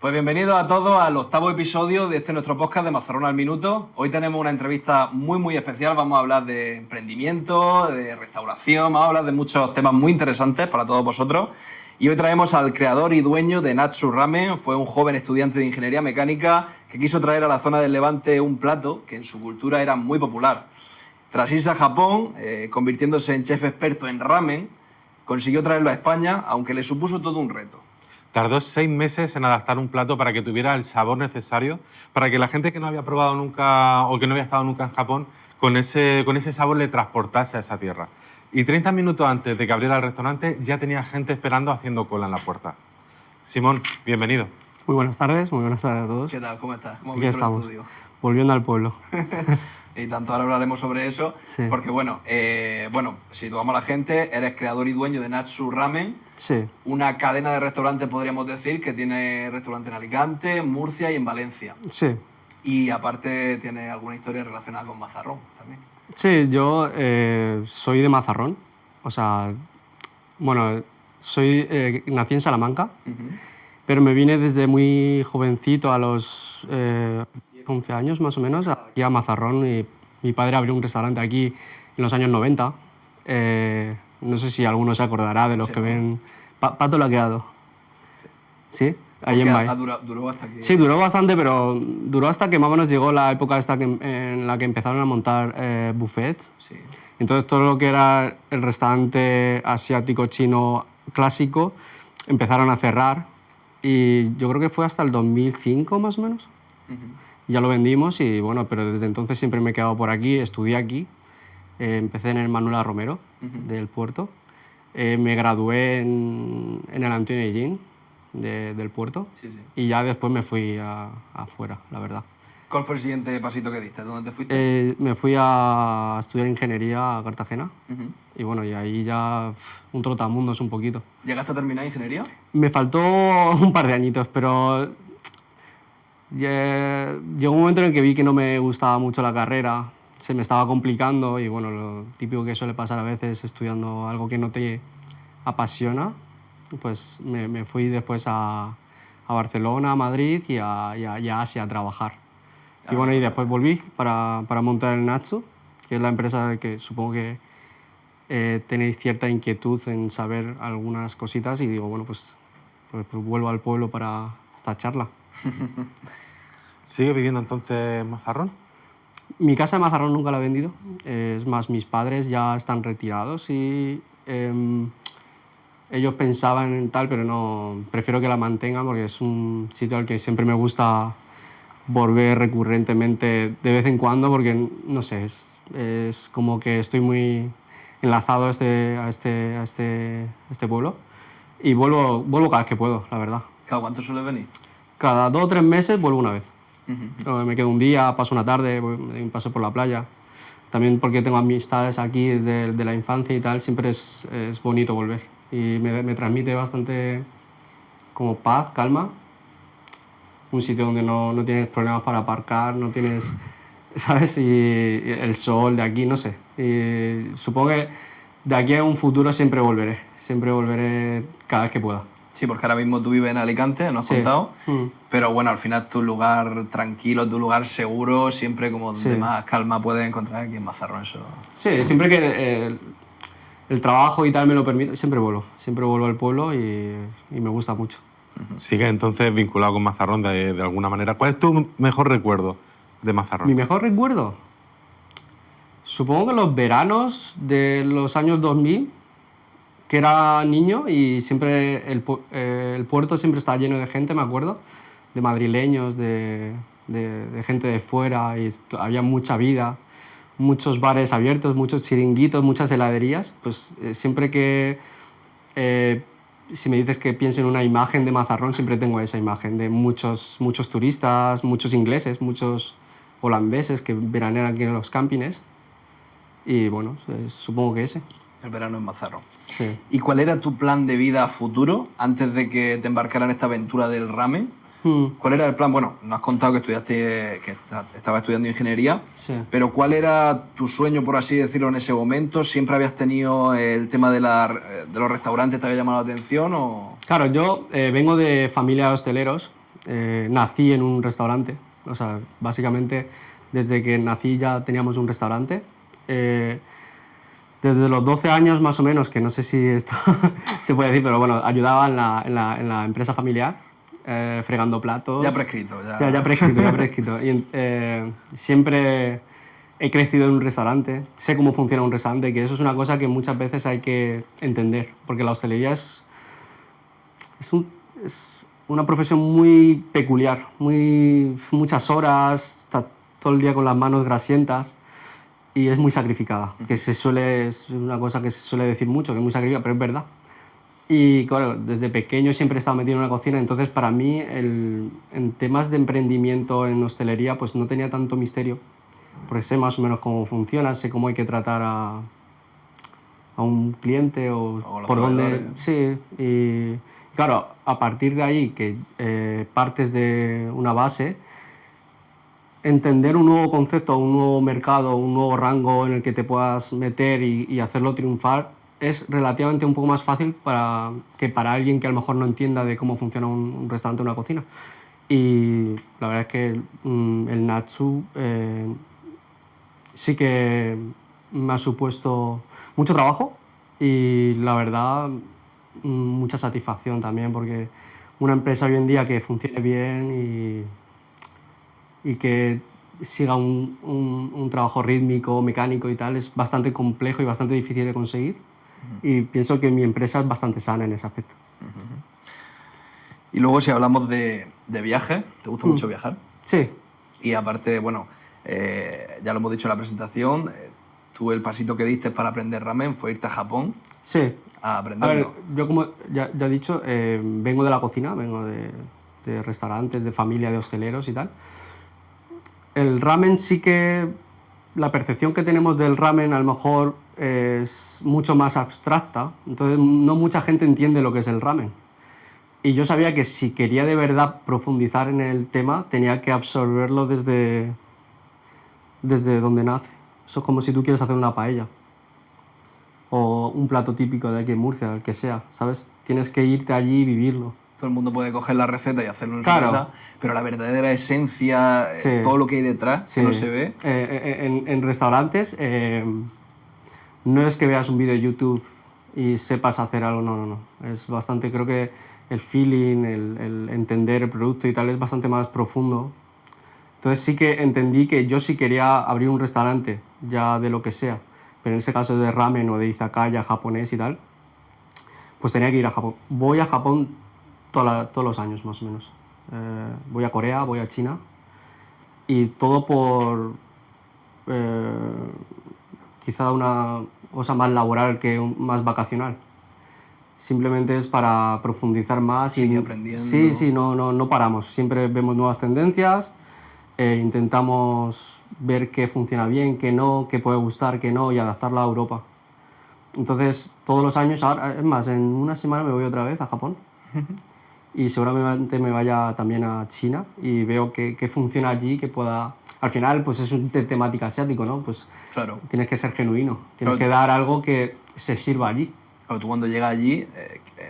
Pues bienvenidos a todos al 8º episodio de nuestro podcast de Mazarrón al Minuto. Hoy tenemos una entrevista muy especial. Vamos a hablar de emprendimiento, de restauración, vamos a hablar de muchos temas muy interesantes para todos vosotros. Y hoy traemos al creador y dueño de Natsu Ramen. Fue un joven estudiante de ingeniería mecánica que quiso traer a la zona del Levante un plato que en su cultura era muy popular. Tras irse a Japón, convirtiéndose en chef experto en ramen, consiguió traerlo a España, aunque le supuso todo un reto. Tardó 6 meses en adaptar un plato para que tuviera el sabor necesario, para que la gente que no había probado nunca o que no había estado nunca en Japón, con ese sabor le transportase a esa tierra. Y 30 minutos antes de que abriera el restaurante ya tenía gente esperando haciendo cola en la puerta. Simón, bienvenido. Muy buenas tardes a todos. ¿Qué tal? ¿Cómo estás? ¿Cómo Aquí has visto el estamos, estudio? volviendo al pueblo. Y tanto ahora hablaremos sobre eso, Sí. porque bueno, situamos a la gente, eres creador y dueño de Natsu Ramen, Sí, una cadena de restaurantes, podríamos decir, que tiene restaurantes en Alicante, en Murcia y en Valencia. sí. Y aparte tiene alguna historia relacionada con Mazarrón también. Sí, yo soy de Mazarrón. O sea, bueno, nací en Salamanca, pero me vine desde muy jovencito, a los 11 años más o menos, aquí a Mazarrón. Y mi padre abrió un restaurante aquí en los años 90. No sé si alguno se acordará de los Sí, que ¿no? ven... Pato Laqueado. ¿Sí? Ahí en Porque Mai. duró hasta que... Sí, duró bastante, pero duró hasta que más o menos llegó la época en la que empezaron a montar buffets. Sí. Entonces todo lo que era el restaurante asiático chino clásico empezaron a cerrar, y yo creo que fue hasta el 2005 más o menos. Ya lo vendimos y bueno, pero desde entonces siempre me he quedado por aquí, estudié aquí, empecé en el Manuela Romero del Puerto, me gradué en el Antonio Hellín del Puerto, Sí. y ya después me fui afuera, la verdad. ¿Cuál fue el siguiente pasito que diste? ¿Dónde te fuiste? Me fui a estudiar ingeniería a Cartagena, Ujú. y bueno, y ahí ya un trotamundos un poquito. ¿Llegaste a terminar ingeniería? Me faltó un par de añitos, pero llegó un momento en el que vi que no me gustaba mucho la carrera, se me estaba complicando, y bueno, lo típico que suele pasar a veces estudiando algo que no te apasiona, pues me fui después a Barcelona, a Madrid y a Asia a trabajar. Y bueno, y después volví para montar el Natsu, que es la empresa que supongo que tenéis cierta inquietud en saber algunas cositas, y digo, bueno, pues vuelvo al pueblo para esta charla. ¿Sigue viviendo entonces en Mazarrón? Mi casa de Mazarrón nunca la he vendido, es más, mis padres ya están retirados y ellos pensaban en tal, pero no, prefiero que la mantengan porque es un sitio al que siempre me gusta volver recurrentemente de vez en cuando, porque no sé, es como que estoy muy enlazado a este pueblo, y vuelvo cada vez que puedo, la verdad. ¿Cada cuánto sueles venir? Cada 2 o 3 meses vuelvo una vez. Me quedo un día, paso una tarde, doy un paso por la playa. También porque tengo amistades aquí de la infancia y tal, siempre es bonito volver. Y me transmite bastante como paz, calma. Un sitio donde no tienes problemas para aparcar, no tienes, ¿sabes? Y el sol de aquí, no sé. Y supongo que de aquí a un futuro siempre volveré cada vez que pueda. Sí, porque ahora mismo tú vives en Alicante, nos has Sí. contado, pero bueno, al final tu lugar tranquilo, tu lugar seguro, siempre como donde Sí. más calma puedes encontrar aquí en Mazarrón. Eso. Sí, siempre que el trabajo y tal me lo permite, siempre vuelvo al pueblo, y me gusta mucho. Sigue entonces vinculado con Mazarrón de alguna manera. ¿Cuál es tu mejor recuerdo de Mazarrón? Mi mejor recuerdo, supongo que los veranos de los años 2000, que era niño y siempre el puerto siempre estaba lleno de gente, me acuerdo, de madrileños, de gente de fuera, y había mucha vida, muchos bares abiertos, muchos chiringuitos, muchas heladerías. Pues siempre que, si me dices que pienso en una imagen de Mazarrón, siempre tengo esa imagen de muchos turistas, muchos ingleses, muchos holandeses que veranean aquí en los campings. Y bueno, supongo que ese. El verano en Mazarrón. Sí. ¿Y cuál era tu plan de vida futuro antes de que te embarcaras en esta aventura del ramen? ¿Cuál era el plan? Bueno, nos has contado que estabas estudiando ingeniería, Sí. pero ¿cuál era tu sueño, por así decirlo, en ese momento? ¿Siempre habías tenido el tema de los restaurantes, te había llamado la atención o...? Claro, yo vengo de familia de hosteleros, nací en un restaurante. O sea, básicamente desde que nací ya teníamos un restaurante. Desde los 12 años más o menos, que no sé si esto se puede decir, pero bueno, ayudaba en la empresa familiar, fregando platos. Ya prescrito. Ya, O sea, ya prescrito, ya prescrito. Y siempre he crecido en un restaurante, sé cómo funciona un restaurante, que eso es una cosa que muchas veces hay que entender, porque la hostelería es una profesión muy peculiar, muchas horas, está todo el día con las manos grasientas y es muy sacrificada, que es una cosa que se suele decir mucho, que es muy sacrificada, pero es verdad. Y claro, desde pequeño siempre he estado metido en una cocina, entonces para mí en temas de emprendimiento en hostelería pues no tenía tanto misterio, porque sé más o menos cómo funciona, sé cómo hay que tratar a un cliente o los por dónde... proveedores. Sí, y claro, a partir de ahí que partes de una base, entender un nuevo concepto, un nuevo mercado, un nuevo rango en el que te puedas meter y hacerlo triunfar es relativamente un poco más fácil que para alguien que a lo mejor no entienda de cómo funciona un restaurante o una cocina. Y la verdad es que el Natsu sí que me ha supuesto mucho trabajo y la verdad mucha satisfacción también, porque una empresa hoy en día que funcione bien y que siga un trabajo rítmico, mecánico y tal, es bastante complejo y bastante difícil de conseguir. Y pienso que mi empresa es bastante sana en ese aspecto. Y luego si hablamos de viajes, ¿te gusta mucho viajar? Sí, Y aparte, bueno, ya lo hemos dicho en la presentación, tú el pasito que diste para aprender ramen fue irte a Japón sí. a A ver, aprenderlo. yo como ya he dicho, vengo de la cocina, vengo de restaurantes, de familia, de hosteleros y tal. El ramen sí que... La percepción que tenemos del ramen a lo mejor es mucho más abstracta, entonces no mucha gente entiende lo que es el ramen. Y yo sabía que si quería de verdad profundizar en el tema, tenía que absorberlo desde donde nace. Eso es como si tú quieres hacer una paella o un plato típico de aquí en Murcia, el que sea, ¿sabes? Tienes que irte allí y vivirlo. Todo el mundo puede coger la receta y hacerlo en su Claro. casa, pero la verdadera esencia, Sí. todo lo que hay detrás, que Sí. no se ve. En restaurantes no es que veas un vídeo de YouTube y sepas hacer algo, no, no, no. Es bastante, creo que el feeling, el entender el producto y tal es bastante más profundo. Entonces sí que entendí que yo sí quería abrir un restaurante, ya de lo que sea, pero en ese caso de ramen o de izakaya japonés y tal, pues tenía que ir a Japón. Voy a Japón todos los años más o menos. Voy a Corea, voy a China y todo por quizá una cosa más laboral que más vacacional. Simplemente es para profundizar más. Sigue aprendiendo. Sí, sí, no paramos. Siempre vemos nuevas tendencias, intentamos ver qué funciona bien, qué no, qué puede gustar, qué no, y adaptarla a Europa. Entonces, todos los años, ahora, es más, en una semana me voy otra vez a Japón. Y seguramente me vaya también a China y veo qué funciona allí, que pueda... Al final, pues es un temática asiático, ¿no? Pues Claro. tienes que ser genuino, tienes Claro. que dar algo que se sirva allí. Pero tú cuando llegas allí,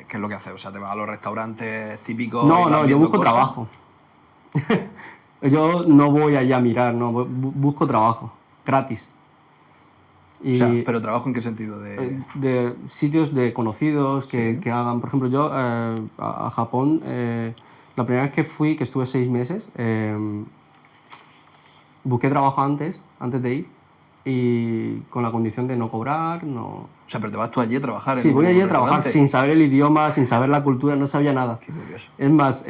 ¿qué es lo que haces? O sea, te vas a los restaurantes típicos. No, y vas no, yo viendo busco cosas. trabajo. Yo no voy allá a mirar, no, busco trabajo, gratis. Y O sea, pero trabajo en qué sentido de sitios de conocidos que hagan, por ejemplo, yo a Japón, la primera vez que fui, que estuve 6 meses, busqué trabajo antes de ir y con la condición de no cobrar, no... O sea, pero te vas tú allí a trabajar Sí, en voy un allí a trabajar restaurante. sin saber el idioma, sin saber la cultura, no sabía nada. Qué curioso. Es más,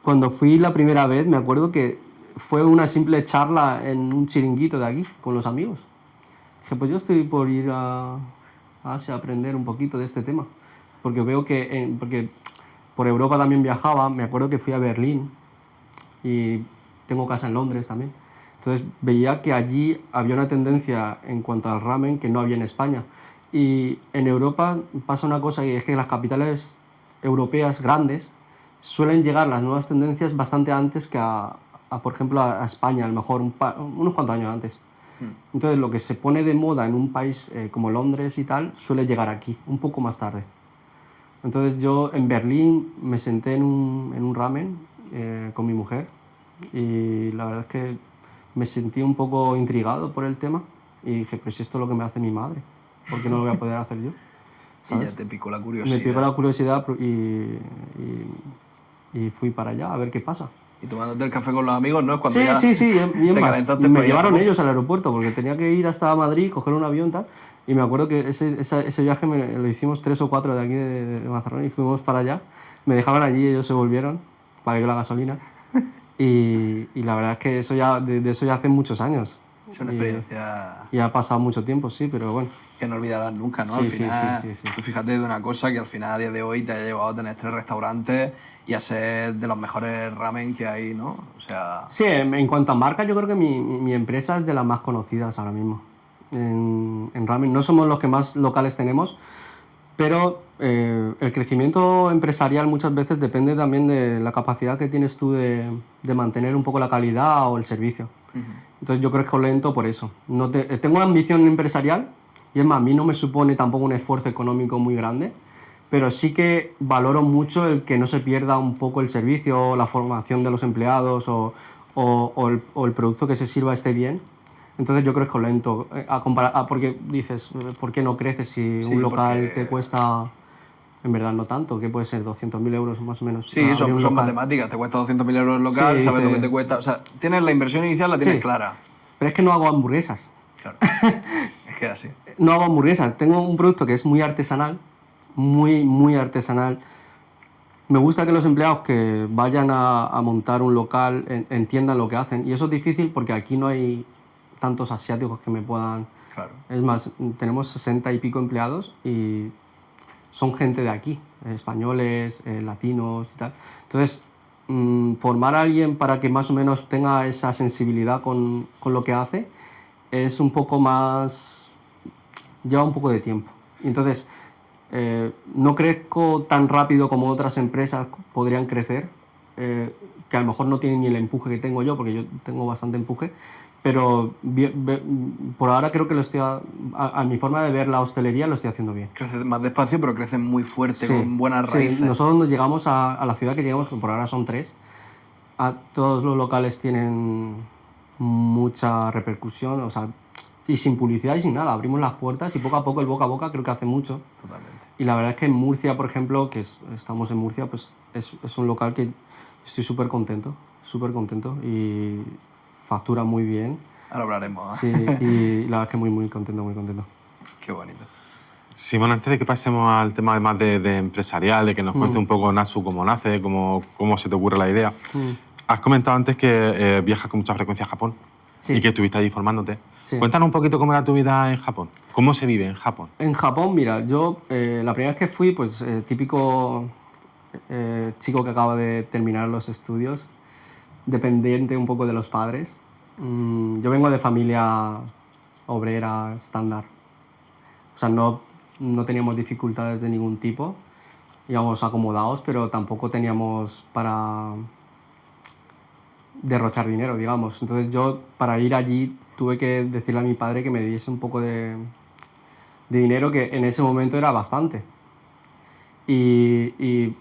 cuando fui la primera vez, me acuerdo que fue una simple charla en un chiringuito de aquí, con los amigos. Dije, pues yo estoy por ir a Asia a aprender un poquito de este tema. Porque veo que, porque por Europa también viajaba, me acuerdo que fui a Berlín y tengo casa en Londres también. Entonces veía que allí había una tendencia en cuanto al ramen que no había en España. Y en Europa pasa una cosa, y es que las capitales europeas grandes suelen llegar las nuevas tendencias bastante antes que por ejemplo, a España, a lo mejor unos cuantos años antes. Entonces lo que se pone de moda en un país como Londres y tal, suele llegar aquí, un poco más tarde. Entonces yo en Berlín me senté en un ramen con mi mujer y la verdad es que me sentí un poco intrigado por el tema y dije, pero si esto es lo que me hace mi madre, ¿por qué no lo voy a poder hacer yo? Y ¿Sabes? ya te picó la Me curiosidad. picó la curiosidad y fui para allá a ver qué pasa. Y tomándote el café con los amigos, ¿no? Es cuando Sí, ya sí, sí, y es te más, calentaste me por ir a llevaron Japón. ellos al aeropuerto porque tenía que ir hasta Madrid, coger un avión tal, y me acuerdo que ese viaje lo hicimos 3 o 4 de aquí de Mazarrón y fuimos para allá, me dejaban allí, ellos se volvieron, pagué la gasolina, y la verdad es que eso ya, de eso ya hace muchos años. Es una experiencia Y ha pasado mucho tiempo, sí, pero bueno. que no olvidarás nunca, ¿no? Sí, Al sí, final, sí, sí, sí. tú fíjate de una cosa que al final a día de hoy te ha llevado a tener 3 restaurantes y a ser de los mejores ramen que hay, ¿no? O sea, Sí, en cuanto a marca, yo creo que mi empresa es de las más conocidas ahora mismo. En ramen no somos los que más locales tenemos, pero el crecimiento empresarial muchas veces depende también de la capacidad que tienes tú de mantener un poco la calidad o el servicio. Entonces yo creo que es lento por eso. Tengo ambición empresarial y es más, a mí no me supone tampoco un esfuerzo económico muy grande, pero sí que valoro mucho el que no se pierda un poco el servicio, la formación de los empleados o el producto que se sirva esté bien. Entonces yo creo que es lento, porque dices, ¿por qué no creces si sí, un local porque te cuesta, en verdad no tanto, que puede ser 200.000 euros más o menos? sí, abrir son un local. matemáticas, te cuesta 200.000 euros el Sí, local, sabes lo que dice, te cuesta, o sea, tienes la inversión inicial, la tienes sí, clara. pero es que no hago hamburguesas. Claro, es que es así. No hago hamburguesas, tengo un producto que es muy artesanal, muy, muy artesanal. Me gusta que los empleados que vayan a montar un local entiendan lo que hacen. Y eso es difícil porque aquí no hay tantos asiáticos que me puedan... Claro. Es más, tenemos 60 y pico empleados y son gente de aquí, españoles, latinos y tal. Entonces, formar a alguien para que más o menos tenga esa sensibilidad con lo que hace es un poco más... lleva un poco de tiempo. Entonces, no crezco tan rápido como otras empresas podrían crecer, que a lo mejor no tienen ni el empuje que tengo yo, porque yo tengo bastante empuje, pero por ahora creo que a mi forma de ver la hostelería lo estoy haciendo bien. Creces más despacio, pero creces muy fuerte, Sí, con buenas sí, raíces. nosotros nos llegamos a la ciudad que llegamos, que por ahora son 3, todos los locales tienen mucha repercusión, o sea, y sin publicidad y sin nada, abrimos las puertas y poco a poco el boca a boca creo que hace mucho. Totalmente. Y la verdad es que en Murcia, por ejemplo, estamos en Murcia, pues es un local que estoy súper contento y factura muy bien. Ahora hablaremos, ¿eh? Sí, y la verdad es que muy, muy contento, muy contento. Qué bonito. Simón, antes de que pasemos al tema más de empresarial, de que nos cuente un poco Natsu cómo nace, cómo se te ocurre la idea, has comentado antes que viajas con mucha frecuencia a Japón Sí. y que estuviste allí formándote. Sí. Cuéntanos un poquito cómo era tu vida en Japón, cómo se vive en Japón. En Japón, mira, yo la primera vez que fui, pues típico chico que acaba de terminar los estudios, dependiente un poco de los padres. Yo vengo de familia obrera estándar. O sea, no teníamos dificultades de ningún tipo. Íbamos acomodados, pero tampoco teníamos para derrochar dinero, digamos. Entonces yo, para ir allí, tuve que decirle a mi padre que me diese un poco de dinero, que en ese momento era bastante. Y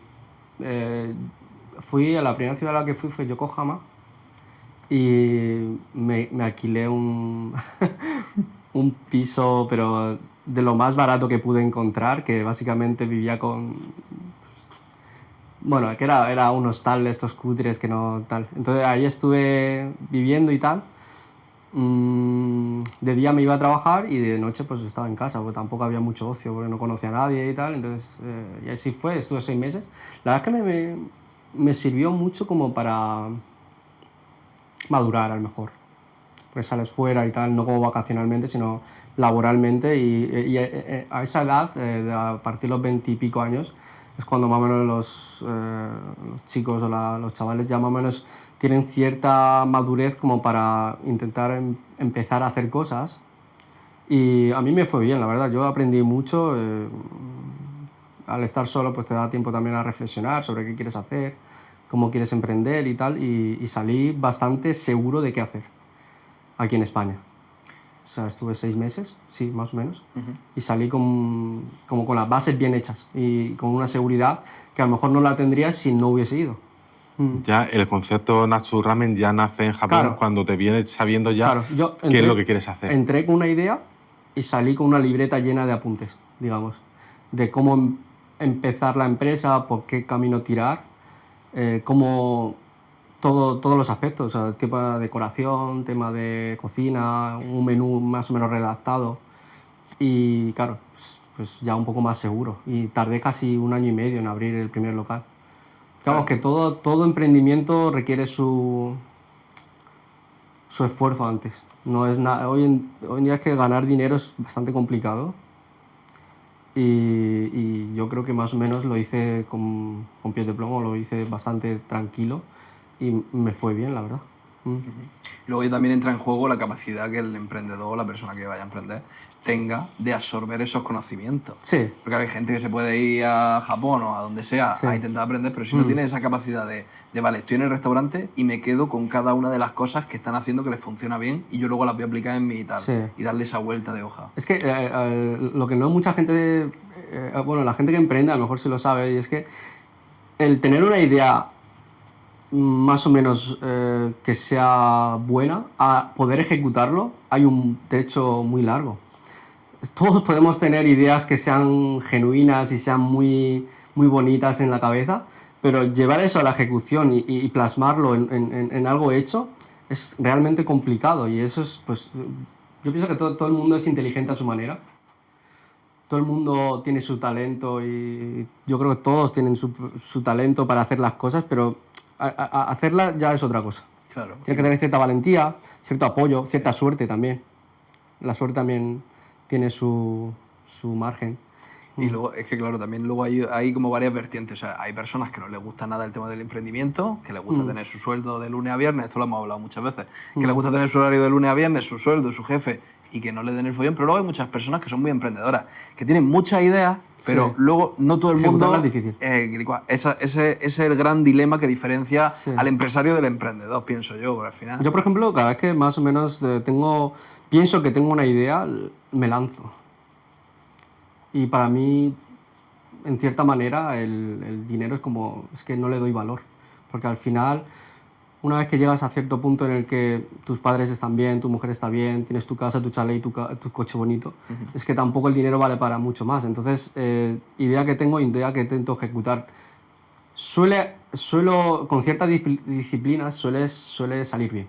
fui a la primera ciudad a la que fue Yokohama y me alquilé un, un piso, pero de lo más barato que pude encontrar, que básicamente vivía con... Bueno, que era un hostal de estos cutres que no tal. Entonces ahí estuve viviendo y tal. De día me iba a trabajar y de noche pues estaba en casa, porque tampoco había mucho ocio, porque no conocía a nadie y tal. Entonces, y así fue, estuve 6 meses. La verdad es que me sirvió mucho como para madurar a lo mejor. Porque sales fuera y tal, no como vacacionalmente, sino laboralmente. Y a esa edad, a partir de los 20 y pico años, es cuando más o menos los chicos o los chavales ya más o menos tienen cierta madurez como para intentar empezar a hacer cosas. Y a mí me fue bien, la verdad. Yo aprendí mucho. Al estar solo pues te da tiempo también a reflexionar sobre qué quieres hacer, cómo quieres emprender y tal. Y salí bastante seguro de qué hacer aquí en España. O sea, estuve 6 meses, sí, más o menos. Y salí como con las bases bien hechas y con una seguridad que a lo mejor no la tendría si no hubiese ido. Ya el concepto Natsu Ramen ya nace en Japón Claro. cuando te vienes sabiendo ya Claro, yo qué es lo que quieres hacer. Entré con una idea y salí con una libreta llena de apuntes, digamos, de cómo empezar la empresa, por qué camino tirar, cómo todos los aspectos, o sea, tema de decoración, tema de cocina, un menú más o menos redactado y claro, pues ya un poco más seguro. Y tardé casi 1 año y medio en abrir el primer local. Claro, que todo emprendimiento requiere su esfuerzo antes. No es hoy en día es que ganar dinero es bastante complicado y yo creo que más o menos lo hice con pies de plomo, lo hice bastante tranquilo y me fue bien, la verdad. Luego ya también entra en juego la capacidad que el emprendedor o la persona que vaya a emprender tenga de absorber esos conocimientos. Sí. Porque hay gente que se puede ir a Japón o a donde sea Sí. a intentar aprender, pero si no tiene esa capacidad vale, estoy en el restaurante y me quedo con cada una de las cosas que están haciendo que les funciona bien y yo luego las voy a aplicar en mi tal. Sí. Y darle esa vuelta de hoja. Es que lo que no mucha gente, bueno, la gente que emprende a lo mejor sí lo sabe, y es que el tener una idea más o menos que sea buena, a poder ejecutarlo, hay un trecho muy largo. Todos podemos tener ideas que sean genuinas y sean muy, muy bonitas en la cabeza, pero llevar eso a la ejecución y plasmarlo en algo hecho es realmente complicado y eso es, pues, yo pienso que todo el mundo es inteligente a su manera. Todo el mundo tiene su talento y yo creo que todos tienen su talento para hacer las cosas, pero hacerlas ya es otra cosa. Claro. Tienes que tener cierta valentía, cierto apoyo, cierta suerte también. La suerte también tiene su margen. Y luego, es que claro, también luego hay como varias vertientes. O sea, hay personas que no les gusta nada el tema del emprendimiento, que les gusta tener su sueldo de lunes a viernes, esto lo hemos hablado muchas veces, que les gusta tener su horario de lunes a viernes, su sueldo, su jefe, y que no le den el follón. Pero luego hay muchas personas que son muy emprendedoras, que tienen muchas ideas, pero Sí. luego no todo el mundo... Ejecutarlas es difícil. Ese es el gran dilema que diferencia Sí. al empresario del emprendedor, pienso yo, porque al final... Yo, por ejemplo, cada vez que más o menos pienso que tengo una idea, me lanzo. Y para mí, en cierta manera, el dinero es que no le doy valor. Porque al final, una vez que llegas a cierto punto en el que tus padres están bien, tu mujer está bien, tienes tu casa, tu chalet y tu coche bonito, es que tampoco el dinero vale para mucho más. Entonces, idea que tengo, idea que intento ejecutar. Con ciertas disciplinas suele salir bien.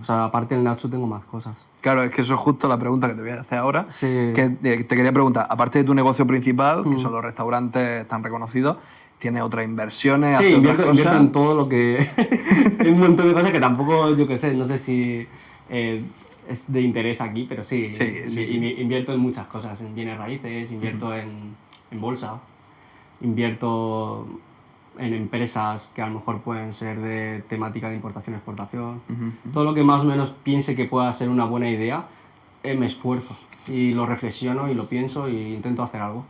O sea, aparte del Nacho tengo más cosas. Claro, es que eso es justo la pregunta que te voy a hacer ahora. Sí. Que te quería preguntar, aparte de tu negocio principal, que son los restaurantes tan reconocidos, ¿tienes otras inversiones? Sí, ¿Haces otras invierto cosas? en todo lo que... Hay un montón de cosas que tampoco, yo qué sé, no sé si es de interés aquí, pero sí, invierto en muchas cosas, en bienes raíces, invierto en bolsa, invierto en empresas que a lo mejor pueden ser de temática de importación-exportación. Todo lo que más o menos piense que pueda ser una buena idea, me esfuerzo y lo reflexiono y lo pienso y intento hacer algo.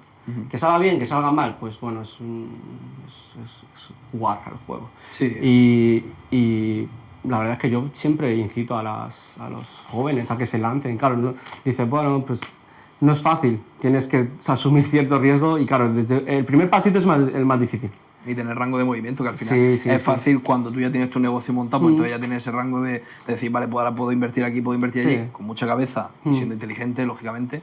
Que salga bien, que salga mal, pues bueno, es jugar al juego. Sí. Y la verdad es que yo siempre incito a los jóvenes a que se lancen. Claro, ¿no? Dices, bueno, pues no es fácil, tienes que asumir cierto riesgo y claro, el primer pasito es el más difícil. Y tener rango de movimiento, que al final es fácil cuando tú ya tienes tu negocio montado, pues entonces ya tienes ese rango de decir, vale, pues ahora puedo invertir aquí, puedo invertir allí, con mucha cabeza y siendo inteligente, lógicamente.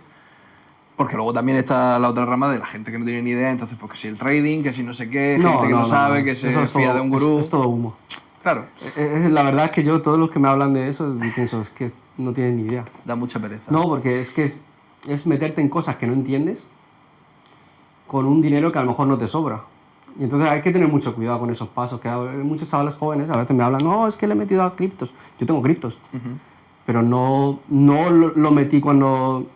Porque luego también está la otra rama de la gente que no tiene ni idea, entonces, pues que si el trading, que si no sé qué, gente que no sabe, que se fía de un gurú. Es todo humo. Claro. La verdad es que yo, todos los que me hablan de eso, pienso, es que no tienen ni idea. Da mucha pereza. No, porque es que es meterte en cosas que no entiendes con un dinero que a lo mejor no te sobra. Y entonces hay que tener mucho cuidado con esos pasos, que muchos chavales jóvenes a veces me hablan, no, es que le he metido a criptos. Yo tengo criptos, pero no lo metí cuando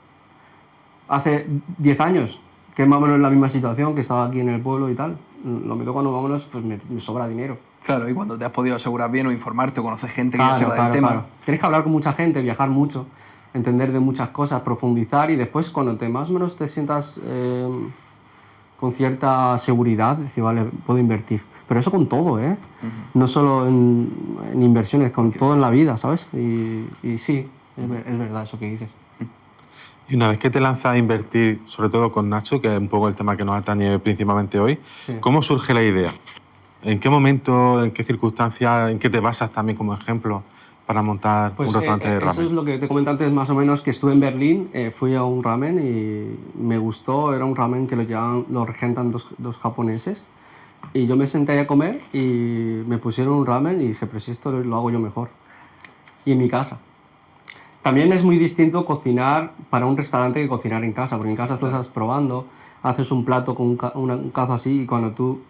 hace 10 años, que es más o menos la misma situación, que estaba aquí en el pueblo y tal. Lo meto cuando más o menos pues, me sobra dinero. Claro, y cuando te has podido asegurar bien o informarte o conocer gente que ya sepa del tema. Claro. Tienes que hablar con mucha gente, viajar mucho, entender de muchas cosas, profundizar y después cuando más o menos te sientas con cierta seguridad, decir, vale, puedo invertir. Pero eso con todo, No solo en inversiones, con todo en la vida, ¿sabes? Y sí, Es verdad eso que dices. Y una vez que te lanzas a invertir, sobre todo con Natsu, que es un poco el tema que nos atañe principalmente hoy, Sí. ¿cómo surge la idea? ¿En qué momento, en qué circunstancias, en qué te basas también como ejemplo para montar Pues un restaurante de eso ramen? es lo que te comenté antes, más o menos, que estuve en Berlín, fui a un ramen y me gustó. Era un ramen que lo regentan dos japoneses. Y yo me senté ahí a comer y me pusieron un ramen y dije, pero si esto lo hago yo mejor. Y en mi casa. También es muy distinto cocinar para un restaurante que cocinar en casa, porque en casa tú estás probando, haces un plato con un cazo así y cuando tú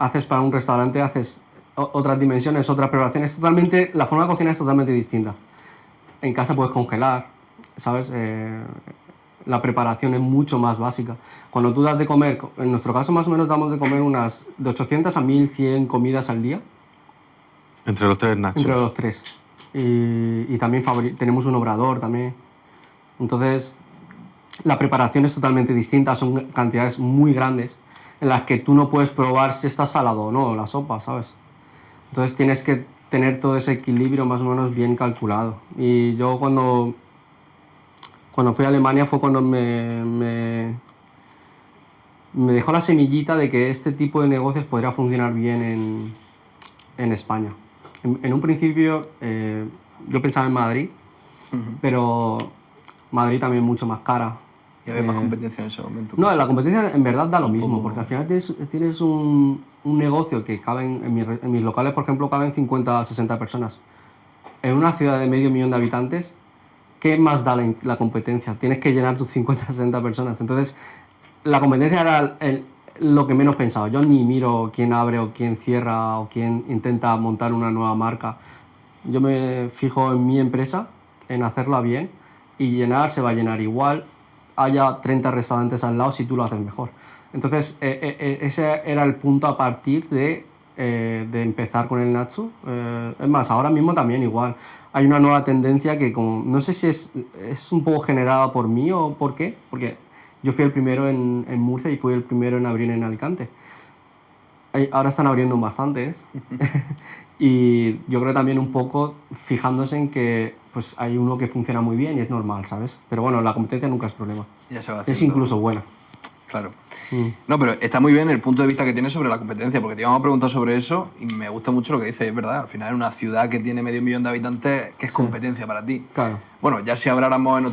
haces para un restaurante haces otras dimensiones, otras preparaciones. La forma de cocinar es totalmente distinta. En casa puedes congelar, ¿sabes? La preparación es mucho más básica. Cuando tú das de comer, en nuestro caso más o menos damos de comer unas de 800 a 1100 comidas al día, Entre los tres Natsu. entre los tres. Y también tenemos un obrador también. Entonces, la preparación es totalmente distinta, son cantidades muy grandes en las que tú no puedes probar si está salado o no la sopa, ¿sabes? Entonces tienes que tener todo ese equilibrio más o menos bien calculado. Y yo cuando fui a Alemania fue cuando me dejó la semillita de que este tipo de negocios podría funcionar bien en España. En un principio yo pensaba en Madrid, pero Madrid también es mucho más cara. Y había más competencia en ese momento. No, la competencia en verdad da lo mismo, porque al final tienes un negocio que caben, en mis locales, por ejemplo, caben 50 a 60 personas. En una ciudad de medio millón de habitantes, ¿qué más da la competencia? Tienes que llenar tus 50 a 60 personas. Entonces, la competencia era lo que menos pensaba. Yo ni miro quién abre o quién cierra o quién intenta montar una nueva marca. Yo me fijo en mi empresa, en hacerla bien, y se va a llenar igual, haya 30 restaurantes al lado si tú lo haces mejor. Entonces, ese era el punto a partir de empezar con el Natsu. Es más, ahora mismo también igual. Hay una nueva tendencia que no sé si es un poco generada por mí o por qué, porque yo fui el primero en Murcia y fui el primero en abrir en Alicante. Ahora están abriendo bastantes. Y yo creo también un poco fijándose en que pues, hay uno que funciona muy bien y es normal, ¿sabes? Pero bueno, la competencia nunca es problema. Ya se va Es haciendo. incluso buena. Claro. No, pero está muy bien el punto de vista que tienes sobre la competencia, porque te íbamos a preguntar sobre eso y me gusta mucho lo que dices, es verdad. Al final, en una ciudad que tiene medio millón de habitantes, ¿qué es competencia para ti? Claro. Bueno, ya si habláramos en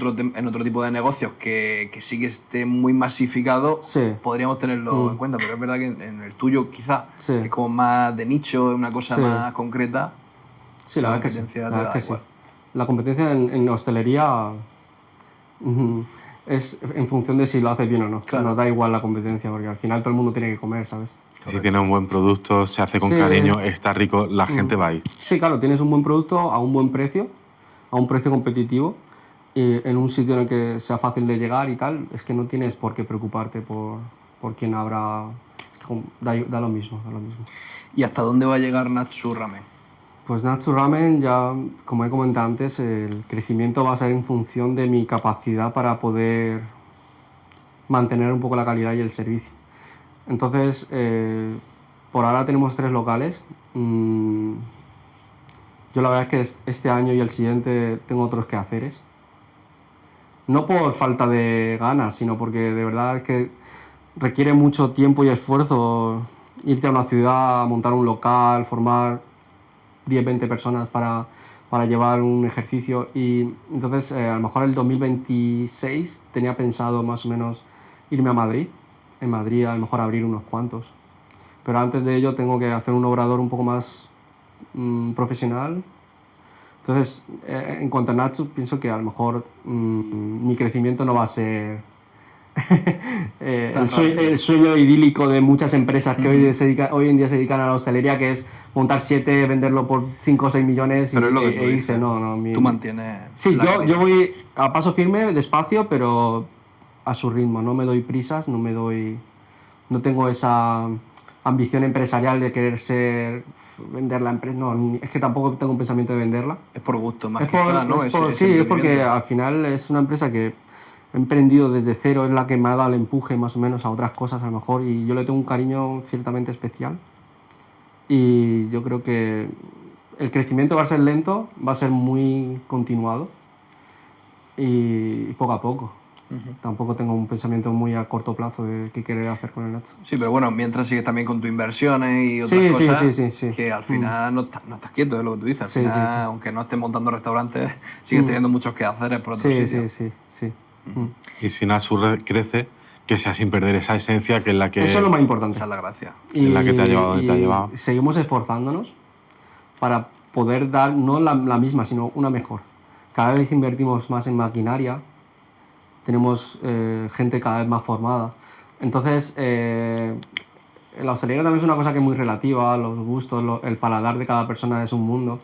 otro tipo de negocios que sí que esté muy masificado, Sí. podríamos tenerlo en cuenta, pero es verdad que en el tuyo quizás, Sí. que es como más de nicho, es una cosa Sí. más concreta, Sí, la verdad que sí. competencia La te verdad da que sí. igual. La competencia en hostelería es en función de si lo haces bien o no. Claro. No da igual la competencia, porque al final todo el mundo tiene que comer, ¿sabes? Si tiene un buen producto, se hace con Sí. cariño, está rico, la gente va a ir. Sí, claro, tienes un buen producto a un buen precio, a un precio competitivo, y en un sitio en el que sea fácil de llegar y tal, es que no tienes por qué preocuparte por quién habrá. Es que da lo mismo, da lo mismo. ¿Y hasta dónde va a llegar Natsu Ramen? Pues Natsu Ramen, ya como he comentado antes, el crecimiento va a ser en función de mi capacidad para poder mantener un poco la calidad y el servicio. Entonces, por ahora tenemos 3 locales. Yo la verdad es que este año y el siguiente tengo otros quehaceres. No por falta de ganas, sino porque de verdad es que requiere mucho tiempo y esfuerzo irte a una ciudad, montar un local, formar 10, 20 personas para llevar un ejercicio. Y entonces, a lo mejor el 2026 tenía pensado más o menos irme a Madrid. En Madrid a lo mejor abrir unos cuantos. Pero antes de ello tengo que hacer un obrador un poco más profesional. Entonces, en cuanto a Natsu, pienso que a lo mejor mi crecimiento no va a ser el sueño idílico de muchas empresas que hoy en día se dedican a la hostelería, que es montar 7, venderlo por 5 o 6 millones Pero es lo que tú irse. dices. No, Tú mantienes. Sí, la calidad. yo voy a paso firme, despacio, pero a su ritmo. No me doy prisas, no tengo esa ambición empresarial de querer vender la empresa. No, es que tampoco tengo un pensamiento de venderla. Es por gusto, más Es que nada, ¿no? sí, es porque al final es una empresa que he emprendido desde cero, es la que me ha dado el empuje más o menos a otras cosas a lo mejor, y yo le tengo un cariño ciertamente especial. Y yo creo que el crecimiento va a ser lento, va a ser muy continuado, y poco a poco. Tampoco tengo un pensamiento muy a corto plazo de qué querer hacer con el negocio. Sí, pero bueno, mientras sigues también con tus inversiones y otras Sí, sí, cosas, sí. que al final no estás quieto, es lo que tú dices. Al Sí, final, sí. aunque no estés montando restaurantes, sigues teniendo muchos quehaceres por otro sitio. Sí. Y si Nasur crece, que sea sin perder esa esencia que es la que, Eso es lo más importante. Esa es la gracia. es la que te ha llevado donde te ha llevado. Seguimos esforzándonos para poder dar no la misma, sino una mejor. Cada vez invertimos más en maquinaria, tenemos gente cada vez más formada. Entonces, la hostelería también es una cosa que es muy relativa, los gustos, el paladar de cada persona es un mundo.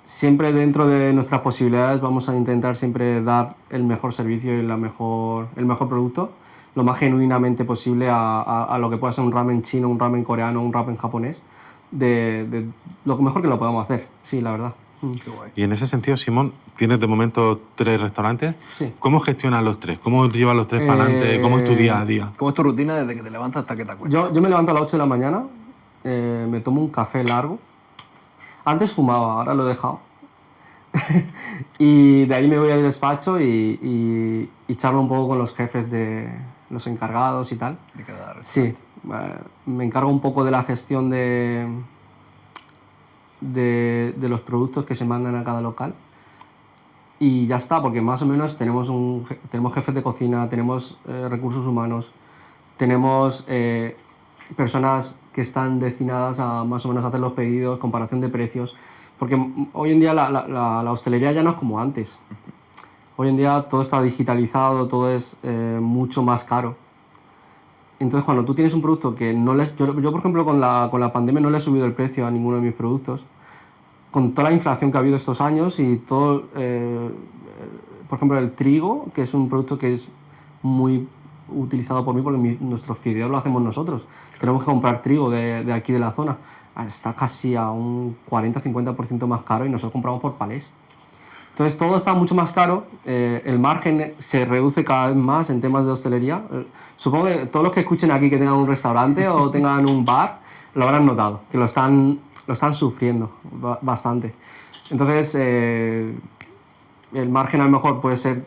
Siempre dentro de nuestras posibilidades vamos a intentar siempre dar el mejor servicio y el mejor producto, lo más genuinamente posible a lo que pueda ser un ramen chino, un ramen coreano, un ramen japonés, de lo mejor que lo podamos hacer, sí, la verdad. Qué guay. Y en ese sentido, Simón, tienes de momento 3 restaurantes. Sí. ¿Cómo gestionas los 3? ¿Cómo llevas los 3 para adelante? ¿Cómo es tu día a día? ¿Cómo es tu rutina desde que te levantas hasta que te acuestas? Yo me levanto a las 8 de la mañana, me tomo un café largo. Antes fumaba, ahora lo he dejado. Y de ahí me voy al despacho y charlo un poco con los jefes de los encargados y tal. De cada Sí, me encargo un poco de la gestión de los productos que se mandan a cada local. Y ya está, porque más o menos tenemos jefes de cocina, tenemos recursos humanos, tenemos personas que están destinadas a más o menos hacer los pedidos, comparación de precios, porque hoy en día la hostelería ya no es como antes. Hoy en día todo está digitalizado, todo es mucho más caro. Entonces, cuando tú tienes un producto que no les... Yo por ejemplo, con la pandemia no le he subido el precio a ninguno de mis productos. Con toda la inflación que ha habido estos años y todo... por ejemplo, el trigo, que es un producto que es muy utilizado por mí porque nuestros fideos lo hacemos nosotros. Tenemos que comprar trigo de aquí de la zona. Está casi a un 40-50% más caro y nosotros compramos por palés. Entonces todo está mucho más caro, el margen se reduce cada vez más en temas de hostelería. Supongo que todos los que escuchen aquí que tengan un restaurante o tengan un bar lo habrán notado, que lo están sufriendo bastante. Entonces el margen a lo mejor puede ser...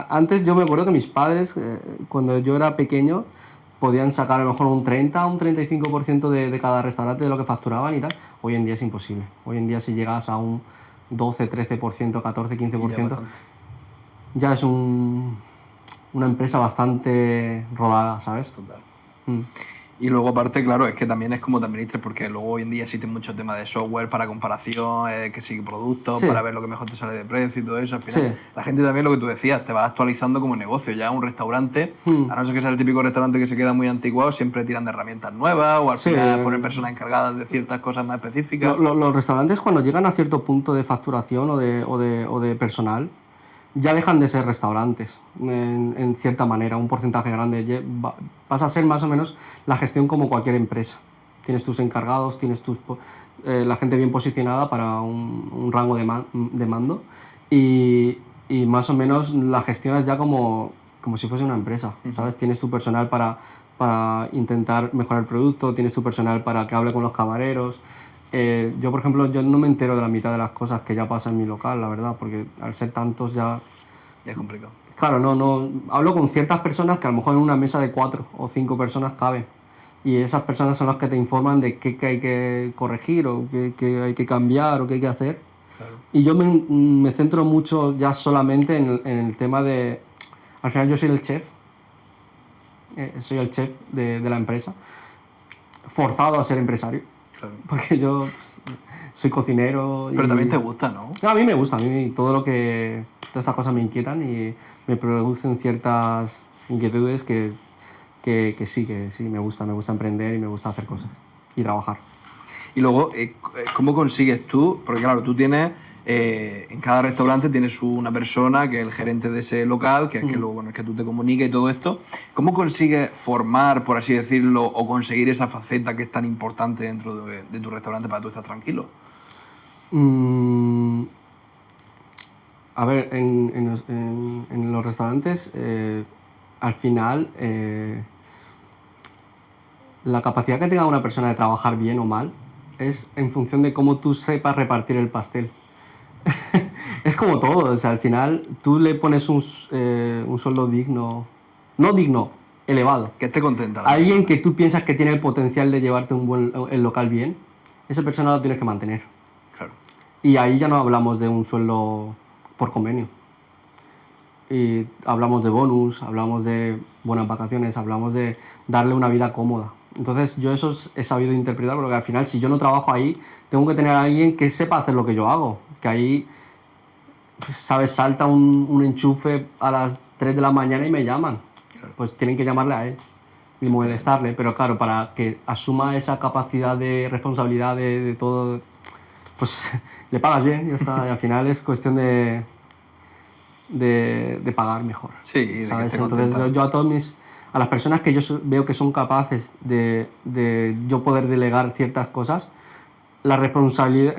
Antes yo me acuerdo que mis padres, cuando yo era pequeño, podían sacar a lo mejor un 30, un 35% de cada restaurante de lo que facturaban y tal. Hoy en día es imposible. Hoy en día si llegas a un 12, 13%, 14, 15%, ya es una empresa bastante rodada, ¿sabes? Total. Mm. Y luego aparte, claro, es que también es como te administres, porque luego hoy en día existen muchos temas de software para comparación, que sigue productos, Sí. para ver lo que mejor te sale de precio y todo eso. Al final, Sí. la gente también, lo que tú decías, te vas actualizando como negocio. Ya un restaurante, a no ser que sea el típico restaurante que se queda muy anticuado, siempre tiran de herramientas nuevas o al Sí. final ponen personas encargadas de ciertas cosas más específicas. Los restaurantes cuando llegan a cierto punto de facturación o de personal, ya dejan de ser restaurantes, en cierta manera, un porcentaje grande. Vas a ser más o menos la gestión como cualquier empresa. Tienes tus encargados, tienes la gente bien posicionada para un rango de mando y más o menos la gestionas ya como si fuese una empresa, ¿sabes? Tienes tu personal para intentar mejorar el producto, tienes tu personal para que hable con los camareros. Yo, por ejemplo, yo no me entero de la mitad de las cosas que ya pasan en mi local, la verdad, porque al ser tantos ya... Ya es complicado. Claro, no hablo con ciertas personas que a lo mejor en una mesa de 4 o 5 personas caben. Y esas personas son las que te informan de qué hay que corregir o qué hay que cambiar o qué hay que hacer. Claro. Y yo me centro mucho ya solamente en el tema de... Al final yo soy el chef. Soy el chef de la empresa. Forzado a ser empresario. Claro. Porque yo pues, soy cocinero. Pero también te gusta, ¿no? A mí me gusta, a mí todas estas cosas me inquietan y me producen ciertas inquietudes que sí me gusta emprender y me gusta hacer cosas y trabajar. Y luego, ¿cómo consigues tú? Porque claro, tú tienes, en cada restaurante tienes una persona que es el gerente de ese local, que es que luego con el que tú te comunicas y todo esto. ¿Cómo consigues formar, por así decirlo, o conseguir esa faceta que es tan importante dentro de tu restaurante para tú estar tranquilo? A ver, en los restaurantes, al final, la capacidad que tenga una persona de trabajar bien o mal es en función de cómo tú sepas repartir el pastel. Es como todo, o sea, al final tú le pones un sueldo digno, no digno, elevado. Que esté contenta la Alguien persona. que tú piensas que tiene el potencial de llevarte el local bien, esa persona lo tienes que mantener. Claro. Y ahí ya no hablamos de un sueldo por convenio. Y hablamos de bonus, hablamos de buenas vacaciones, hablamos de darle una vida cómoda. Entonces yo eso he sabido interpretar porque al final si yo no trabajo ahí, tengo que tener a alguien que sepa hacer lo que yo hago. Que ahí, pues, ¿sabes? Salta un enchufe a las 3 de la mañana y me llaman. Pues tienen que llamarle a él y molestarle. Pero claro, para que asuma esa capacidad de responsabilidad de todo, pues le pagas bien y ya está. Y al final es cuestión de pagar mejor. Sí, y de que ¿sabes? esté Entonces contenta. yo a las personas que yo veo que son capaces de yo poder delegar ciertas cosas, la responsabilidad,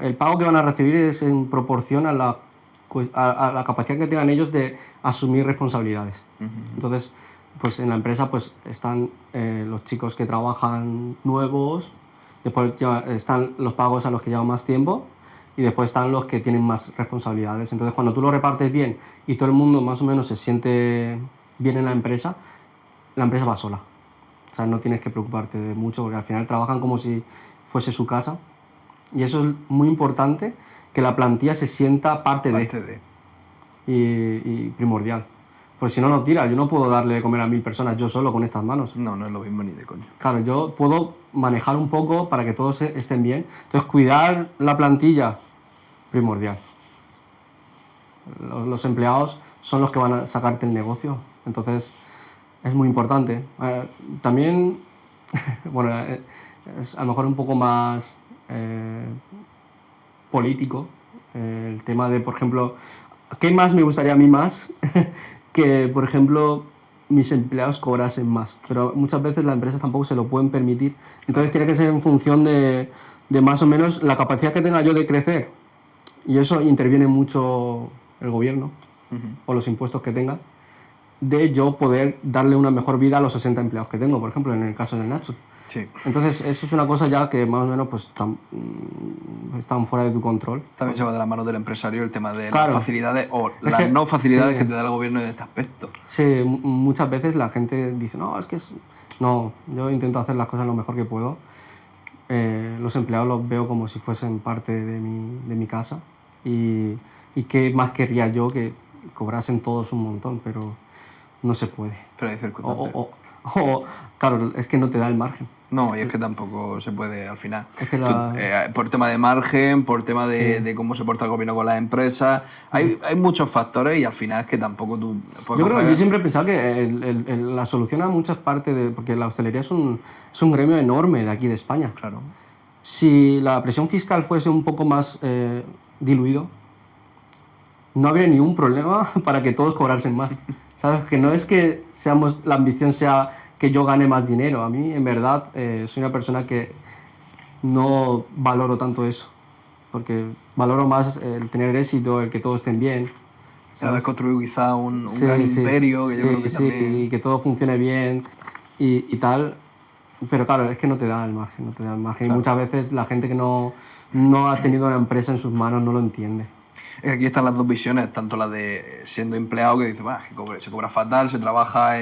el pago que van a recibir es en proporción a la capacidad que tengan ellos de asumir responsabilidades. Entonces, pues en la empresa pues están los chicos que trabajan nuevos, después están los pagos a los que llevan más tiempo y después están los que tienen más responsabilidades. Entonces, cuando tú lo repartes bien y todo el mundo más o menos se siente bien en la empresa va sola. O sea, no tienes que preocuparte de mucho porque al final trabajan como si fuese su casa. Y eso es muy importante, que la plantilla se sienta parte de y primordial. Porque si no, no tira. Yo no puedo darle de comer a 1000 personas yo solo con estas manos. No, no es lo mismo ni de coño. Claro, yo puedo manejar un poco para que todos estén bien. Entonces, cuidar la plantilla, primordial. Los empleados son los que van a sacarte el negocio. Entonces, es muy importante. También, bueno, es a lo mejor un poco más político. El tema de, por ejemplo, ¿qué más me gustaría a mí más? Que, por ejemplo, mis empleados cobrasen más. Pero muchas veces las empresas tampoco se lo pueden permitir. Entonces tiene que ser en función de más o menos la capacidad que tenga yo de crecer. Y eso interviene mucho el gobierno o los impuestos que tengas, de yo poder darle una mejor vida a los 60 empleados que tengo, por ejemplo, en el caso del Nacho. Sí. Entonces, eso es una cosa ya que más o menos pues, están fuera de tu control. También se va de la mano del empresario el tema de Claro. las facilidades o Es las que- no facilidades sí. que te da el gobierno en este aspecto. Sí, muchas veces la gente dice, no, es que es... No, yo intento hacer las cosas lo mejor que puedo. Los empleados los veo como si fuesen parte de mi casa. Y qué más querría yo que cobrasen todos un montón, pero no se puede. Pero hay circunstancias. Claro, es que no te da el margen. No, y es que tampoco se puede al final. Es que Por tema de margen, por tema de cómo se porta el gobierno con las empresas, hay muchos factores y al final es que tampoco tú puedes Yo creo que coger- yo siempre he pensado que la solución a muchas partes, porque la hostelería es un gremio enorme de aquí de España. Claro. Si la presión fiscal fuese un poco más diluido, no habría ningún problema para que todos cobrasen más. ¿Sabes? Que no es que la ambición sea que yo gane más dinero. A mí, en verdad, soy una persona que no valoro tanto eso. Porque valoro más el tener éxito, el que todos estén bien. Se haber construido quizá un Sí, gran sí, imperio, que yo sí, creo que sí, también... y que todo funcione bien y tal. Pero claro, es que no te da el margen, no te da el margen. Claro. Y muchas veces la gente que no ha tenido una empresa en sus manos no lo entiende. Es que aquí están las dos visiones, tanto la de siendo empleado, que dice, "Bah, se cobra fatal, se trabaja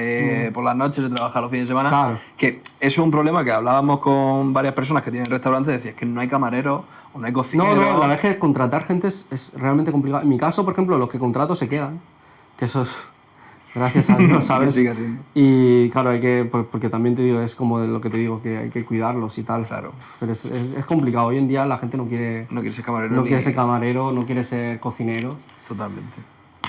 por las noches, se trabaja los fines de semana". Claro. Que eso es un problema que hablábamos con varias personas que tienen restaurantes, decían que no hay camareros o no hay No, cocineros. no, la verdad es que contratar gente es realmente complicado. En mi caso, por ejemplo, los que contrato se quedan. Que eso es, gracias a Dios, ¿sabes? Que siga siendo. Y claro, porque también te digo, es como de lo que te digo, que hay que cuidarlos y tal. Claro. Pero es complicado. Hoy en día la gente no quiere, No quiere ser camarero no ni- quiere ser camarero, no quiere ser cocinero. Totalmente.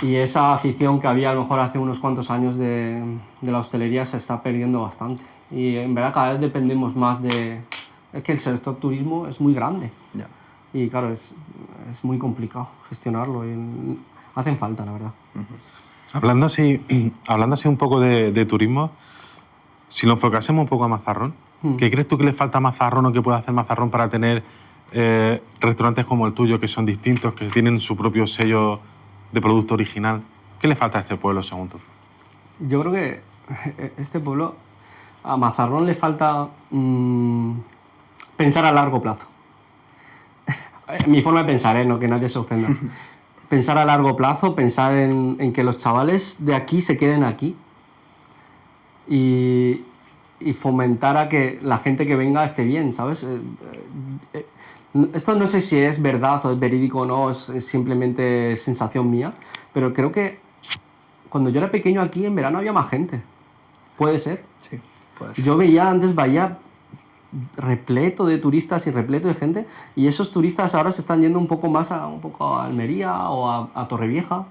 Y esa afición que había a lo mejor hace unos cuantos años de la hostelería se está perdiendo bastante. Y en verdad cada vez dependemos más de... Es que el sector turismo es muy grande. Ya. Y claro, es muy complicado gestionarlo. Y hacen falta, la verdad. Hablando así un poco de turismo, si lo enfocásemos un poco a Mazarrón, ¿qué crees tú que le falta a Mazarrón o que puede hacer Mazarrón para tener restaurantes como el tuyo, que son distintos, que tienen su propio sello de producto original? ¿Qué le falta a este pueblo, según tú? Yo creo que este pueblo, a Mazarrón le falta pensar a largo plazo. mi forma de pensar, no que nadie se ofenda. Pensar a largo plazo, pensar en que los chavales de aquí se queden aquí y fomentar a que la gente que venga esté bien, ¿sabes? Esto no sé si es verdad o es verídico o no, es simplemente sensación mía, pero creo que cuando yo era pequeño aquí en verano había más gente. Puede ser. Sí, puede ser. Yo antes veía repleto de turistas y repleto de gente, y esos turistas ahora se están yendo un poco más un poco a Almería o a Torrevieja.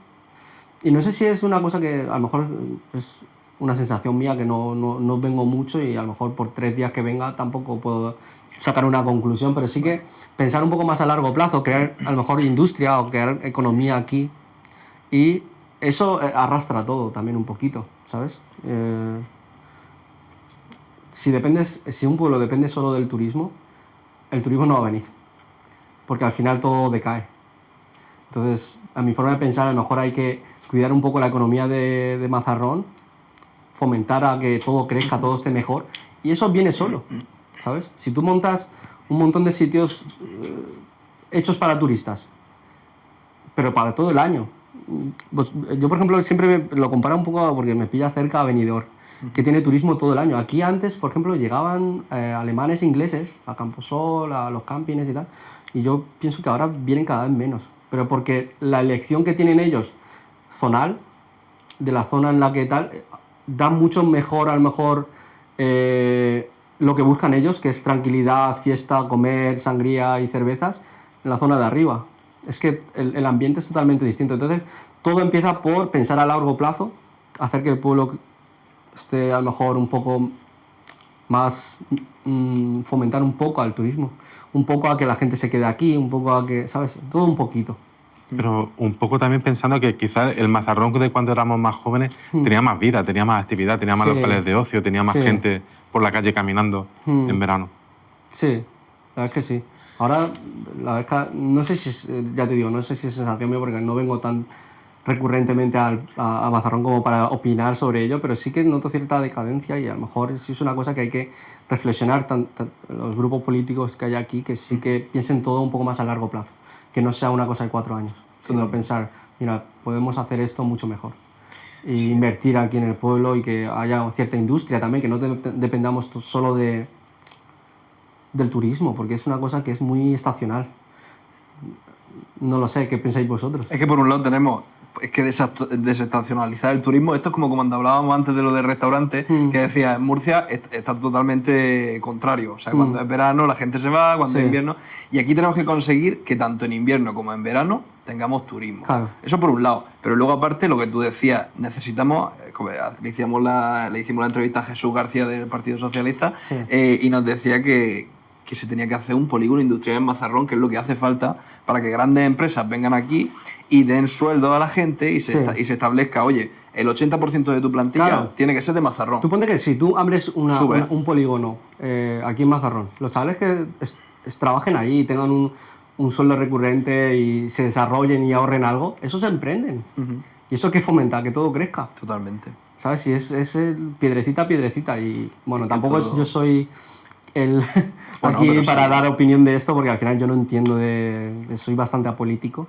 Y no sé si es una cosa que a lo mejor es una sensación mía, que no vengo mucho y a lo mejor por 3 días que venga tampoco puedo sacar una conclusión, pero sí que pensar un poco más a largo plazo, crear a lo mejor industria o crear economía aquí, y eso arrastra todo también un poquito, ¿sabes? Si un pueblo depende solo del turismo, el turismo no va a venir, porque al final todo decae. Entonces, a mi forma de pensar, a lo mejor hay que cuidar un poco la economía de Mazarrón, fomentar a que todo crezca, todo esté mejor, y eso viene solo, ¿sabes? Si tú montas un montón de sitios hechos para turistas, pero para todo el año, pues yo por ejemplo siempre lo comparo un poco porque me pilla cerca a Benidorm, que tiene turismo todo el año. Aquí antes, por ejemplo, llegaban alemanes e ingleses a Camposol, a los campings y tal, y yo pienso que ahora vienen cada vez menos, pero porque la elección que tienen ellos, zonal, de la zona en la que tal, da mucho mejor, a lo mejor, lo que buscan ellos, que es tranquilidad, fiesta, comer, sangría y cervezas, en la zona de arriba. Es que el ambiente es totalmente distinto. Entonces, todo empieza por pensar a largo plazo, hacer que el pueblo esté a lo mejor un poco más, fomentar un poco al turismo, un poco a que la gente se quede aquí, un poco a que, ¿sabes? Todo un poquito. Pero un poco también pensando que quizás el Mazarrón de cuando éramos más jóvenes tenía más vida, tenía más actividad, tenía más Sí. locales de ocio, tenía más Sí. gente por la calle caminando en verano. Sí, la verdad es que sí. Ahora, la verdad es que no sé si es, ya te digo, no sé si es sensación mía porque no vengo tan recurrentemente a Mazarrón como para opinar sobre ello, pero sí que noto cierta decadencia, y a lo mejor sí es una cosa que hay que reflexionar los grupos políticos que hay aquí, que sí que piensen todo un poco más a largo plazo, que no sea una cosa de 4 años, sino pensar, mira, podemos hacer esto mucho mejor. Y invertir aquí en el pueblo y que haya cierta industria también, que no dependamos solo del turismo, porque es una cosa que es muy estacional. No lo sé, ¿qué pensáis vosotros? Es que por un lado tenemos que desestacionalizar el turismo. Esto es como cuando hablábamos antes de lo de restaurantes, que decía, en Murcia está totalmente contrario. O sea, cuando es verano la gente se va, cuando es invierno. Y aquí tenemos que conseguir que tanto en invierno como en verano tengamos turismo. Claro. Eso por un lado. Pero luego aparte, lo que tú decías, necesitamos, le hicimos la entrevista a Jesús García del Partido Socialista, y nos decía que se tenía que hacer un polígono industrial en Mazarrón, que es lo que hace falta para que grandes empresas vengan aquí y den sueldo a la gente y se establezca, oye, el 80% de tu plantilla tiene que ser de Mazarrón. Tú ponte que si tú abres un polígono aquí en Mazarrón, los chavales que trabajen ahí, tengan un sueldo recurrente y se desarrollen y ahorren algo, eso se emprenden. Y eso que fomenta, que todo crezca. Totalmente. ¿Sabes? Si es piedrecita a piedrecita. Y bueno, tampoco yo soy aquí para dar opinión de esto, porque al final yo no entiendo soy bastante apolítico.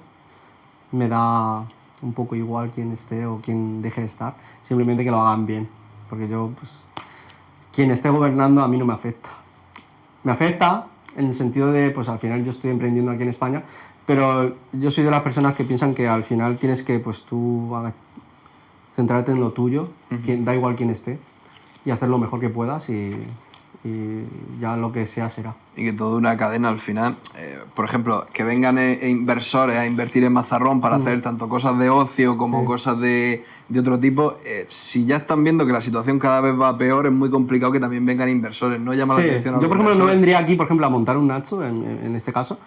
Me da un poco igual quién esté o quién deje de estar, simplemente que lo hagan bien, porque yo, pues, quien esté gobernando a mí no me afecta. Me afecta en el sentido de, pues al final yo estoy emprendiendo aquí en España, pero yo soy de las personas que piensan que al final tienes que, pues tú, centrarte en lo tuyo, da igual quién esté, y hacer lo mejor que puedas, y ya lo que sea será. Y que toda una cadena al final, por ejemplo, que vengan inversores a invertir en Mazarrón para hacer tanto cosas de ocio como cosas de otro tipo, si ya están viendo que la situación cada vez va peor, es muy complicado que también vengan inversores, ¿no? Llama la atención a los yo por ejemplo no inversores. vendría aquí, por ejemplo, a montar un Nacho en este caso,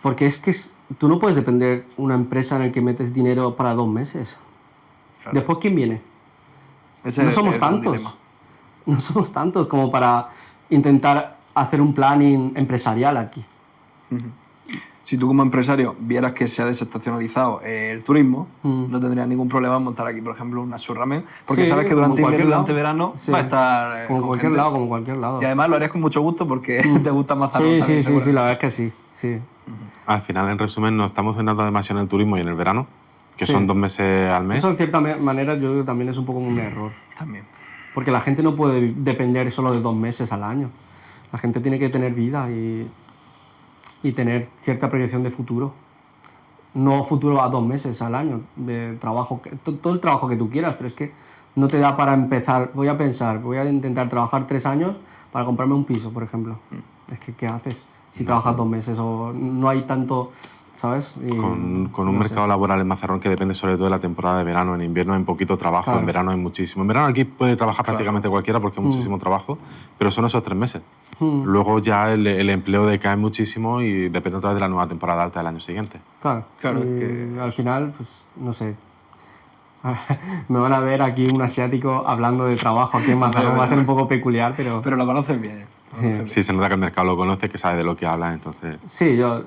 porque es que tú no puedes depender de una empresa en la que metes dinero para 2 meses. Claro. Después, ¿quién viene? No somos tantos. No somos tantos como para intentar hacer un planning empresarial aquí. Si tú como empresario vieras que se ha desestacionalizado el turismo, no tendrías ningún problema en montar aquí, por ejemplo, una surramen, porque sabes que durante invierno y durante verano va a estar como cualquier lado. Y además lo harías con mucho gusto porque te gusta Mazarrón. Sí, la verdad es que sí. Al final, en resumen, nos estamos centrando demasiado en el turismo y en el verano, que Sí. son 2 meses al mes. Eso en cierta manera yo creo que también es un poco un error. También. Porque la gente no puede depender solo de 2 meses al año. La gente tiene que tener vida y tener cierta proyección de futuro. No futuro a 2 meses al año de trabajo, todo el trabajo que tú quieras, pero es que no te da para empezar. Voy a intentar trabajar 3 años para comprarme un piso, por ejemplo. Es que, ¿qué haces si trabajas 2 meses? O no hay tanto, ¿sabes? Y, Con un no sé. mercado laboral en Mazarrón que depende sobre todo de la temporada de verano. En invierno hay poquito trabajo, Claro. en verano hay muchísimo. En verano aquí puede trabajar prácticamente cualquiera porque hay muchísimo trabajo, pero son esos 3 meses. Luego ya el empleo decae muchísimo y depende otra vez de la nueva temporada alta del año siguiente. Claro, Claro, y es al final, pues no sé. Me van a ver aquí un asiático hablando de trabajo aquí en Mazarrón, va a ser un poco peculiar, pero... Pero lo conoces bien. Lo conoces bien. Sí, se nota que el mercado lo conoce, que sabe de lo que habla, entonces... Sí, yo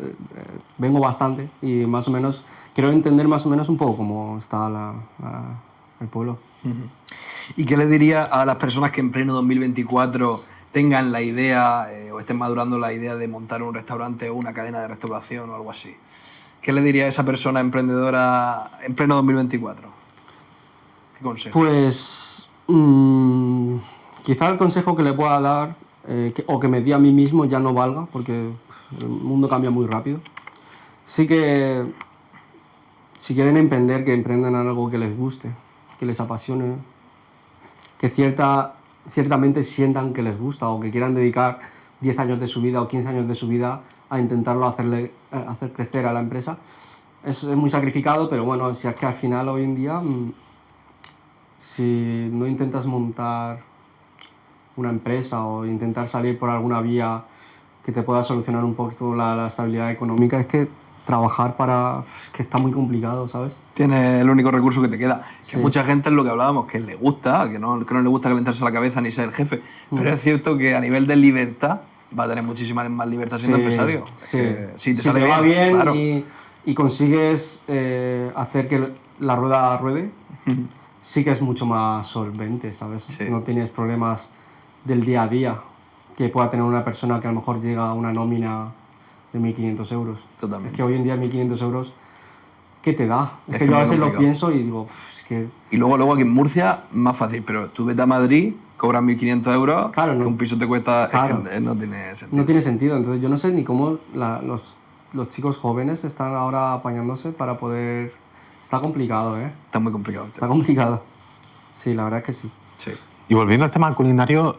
vengo bastante y más o menos quiero entender más o menos un poco cómo está el pueblo. ¿Y qué le diría a las personas que en pleno 2024 tengan la idea o estén madurando la idea de montar un restaurante o una cadena de restauración o algo así? ¿Qué le diría a esa persona emprendedora en pleno 2024? ¿Qué consejo? Pues quizá el consejo que le pueda dar o que me di a mí mismo ya no valga porque el mundo cambia muy rápido. Sí que si quieren emprender, que emprendan algo que les guste, que les apasione, que ciertamente sientan que les gusta o que quieran dedicar 10 años de su vida o 15 años de su vida a intentarlo hacer crecer a la empresa. Es muy sacrificado, pero bueno, si es que al final hoy en día, si no intentas montar una empresa o intentar salir por alguna vía que te pueda solucionar un poco la estabilidad económica, es que trabajar es que está muy complicado, ¿sabes? Tienes el único recurso que te queda. Que Sí. mucha gente es lo que hablábamos, que le gusta, que no le gusta calentarse la cabeza ni ser el jefe. Pero es cierto que a nivel de libertad va a tener muchísima más libertad siendo empresario. Es Sí. que si te Si sale te va bien claro. y consigues hacer que la rueda ruede, sí que es mucho más solvente, ¿sabes? Sí. No tienes problemas del día a día que pueda tener una persona que a lo mejor llega a una nómina de 1.500 euros. Totalmente. Es que hoy en día 1.500 euros, ¿qué te da? Es Es que que yo a muy veces lo complicado. pienso y digo, es que... Y luego aquí en Murcia, más fácil. Pero tú vete a Madrid, cobras 1.500 euros, Claro, que no. un piso te cuesta... Claro. Es que no tiene sentido. No tiene sentido. Entonces yo no sé ni cómo los chicos jóvenes están ahora apañándose para poder... Está complicado, ¿eh? Está muy complicado el Está tema. complicado. Sí, la verdad es que sí. Sí. Y volviendo al tema culinario,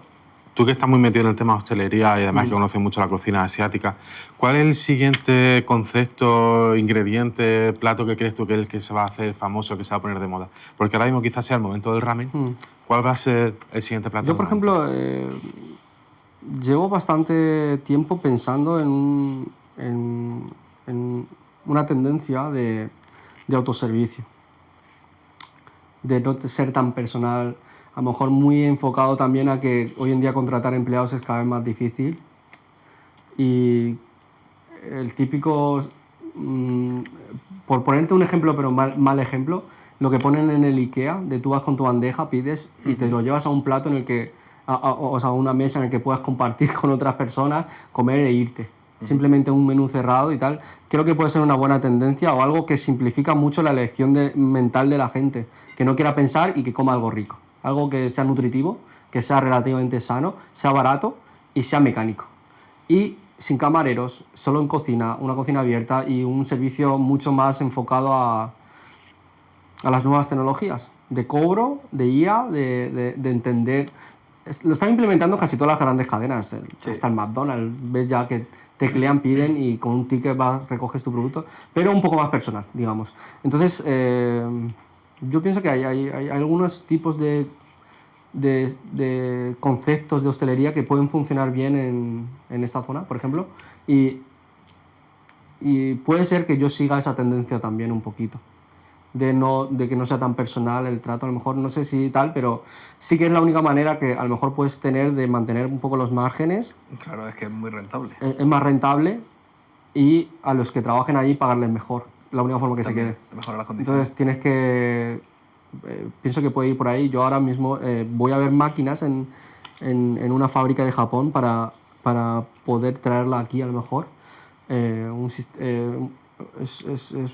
tú que estás muy metido en el tema de hostelería y además que conoces mucho la cocina asiática, ¿cuál es el siguiente concepto, ingrediente, plato que crees tú que es el que se va a hacer famoso, que se va a poner de moda? Porque ahora mismo quizás sea el momento del ramen. ¿Cuál va a ser el siguiente plato? Yo, del por momento? ejemplo, llevo bastante tiempo pensando en una tendencia de autoservicio, de no ser tan personal, a lo mejor muy enfocado también a que hoy en día contratar empleados es cada vez más difícil y el típico, por ponerte un ejemplo, pero mal ejemplo, lo que ponen en el IKEA, de tú vas con tu bandeja, pides y te lo llevas a un plato en el que, o sea, a una mesa en el que puedas compartir con otras personas, comer e irte. Simplemente un menú cerrado y tal. Creo que puede ser una buena tendencia o algo que simplifica mucho la elección mental de la gente, que no quiera pensar y que coma algo rico. Algo que sea nutritivo, que sea relativamente sano, sea barato y sea mecánico. Y sin camareros, solo en cocina, una cocina abierta y un servicio mucho más enfocado a las nuevas tecnologías, de cobro, de IA, de entender. Lo están implementando casi todas las grandes cadenas, hasta el McDonald's, ves ya que teclean, piden y con un ticket recoges tu producto, pero un poco más personal, digamos. Entonces, yo pienso que hay algunos tipos de conceptos de hostelería que pueden funcionar bien en esta zona, por ejemplo, y puede ser que yo siga esa tendencia también un poquito, de que no sea tan personal el trato, a lo mejor no sé si tal, pero sí que es la única manera que a lo mejor puedes tener de mantener un poco los márgenes, Claro, es que es muy rentable. es más rentable y a los que trabajen ahí pagarles mejor, la única forma que se También quede. mejora las condiciones. Entonces tienes que... pienso que puede ir por ahí. Yo ahora mismo voy a ver máquinas en una fábrica de Japón para poder traerla aquí a lo mejor.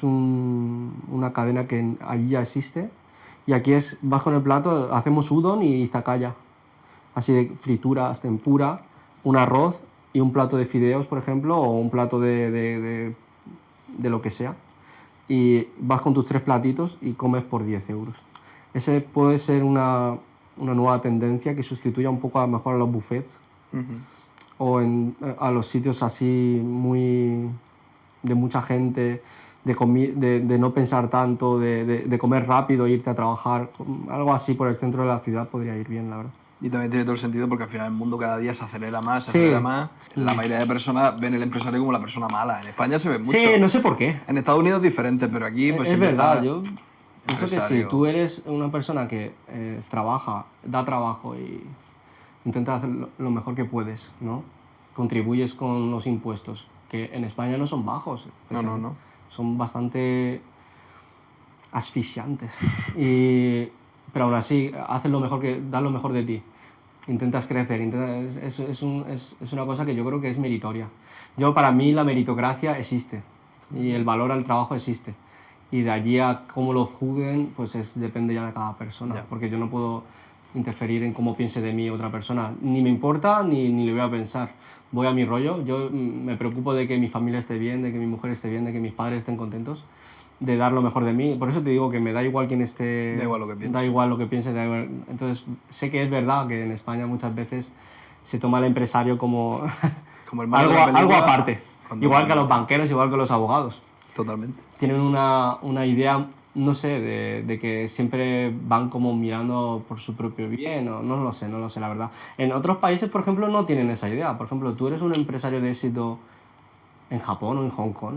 una cadena que allí ya existe. Y aquí vas con el plato, hacemos udon y izakaya. Así de frituras, tempura, un arroz y un plato de fideos, por ejemplo, o un plato de lo que sea. Y vas con tus 3 platitos y comes por 10 euros. Ese puede ser una nueva tendencia que sustituya un poco a lo mejor a los buffets o a los sitios así muy de mucha gente, de no pensar tanto, de comer rápido e irte a trabajar. Algo así por el centro de la ciudad podría ir bien, la verdad. Y también tiene todo el sentido porque al final el mundo cada día se acelera más, se Sí. acelera más. La mayoría de personas ven el empresario como la persona mala. En España se ve mucho. Sí, no sé por qué. En Estados Unidos es diferente, pero aquí pues Es siempre verdad, está yo pienso que si empresario. tú eres una persona que trabaja, da trabajo y intenta hacer lo mejor que puedes, ¿no? Contribuyes con los impuestos, que en España no son bajos. No. Son bastante asfixiantes. Pero aún así, das lo mejor de ti. Intentas crecer. Es una cosa que yo creo que es meritoria. Para mí la meritocracia existe y el valor al trabajo existe. Y de allí a cómo lo juzguen, pues depende ya de cada persona. Ya. Porque yo no puedo interferir en cómo piense de mí otra persona. Ni me importa, ni le voy a pensar. Voy a mi rollo. Yo me preocupo de que mi familia esté bien, de que mi mujer esté bien, de que mis padres estén contentos, de dar lo mejor de mí. Por eso te digo que me da igual quién esté... Da igual lo que piense. Da igual lo que piense. Entonces, sé que es verdad que en España muchas veces se toma al empresario como, Como el malo de la algo película, aparte. cuando Igual que a los realmente- banqueros, igual que a los abogados. Totalmente. Tienen una idea, no sé, de que siempre van como mirando por su propio bien, o no lo sé, la verdad. En otros países, por ejemplo, no tienen esa idea. Por ejemplo, tú eres un empresario de éxito en Japón o en Hong Kong,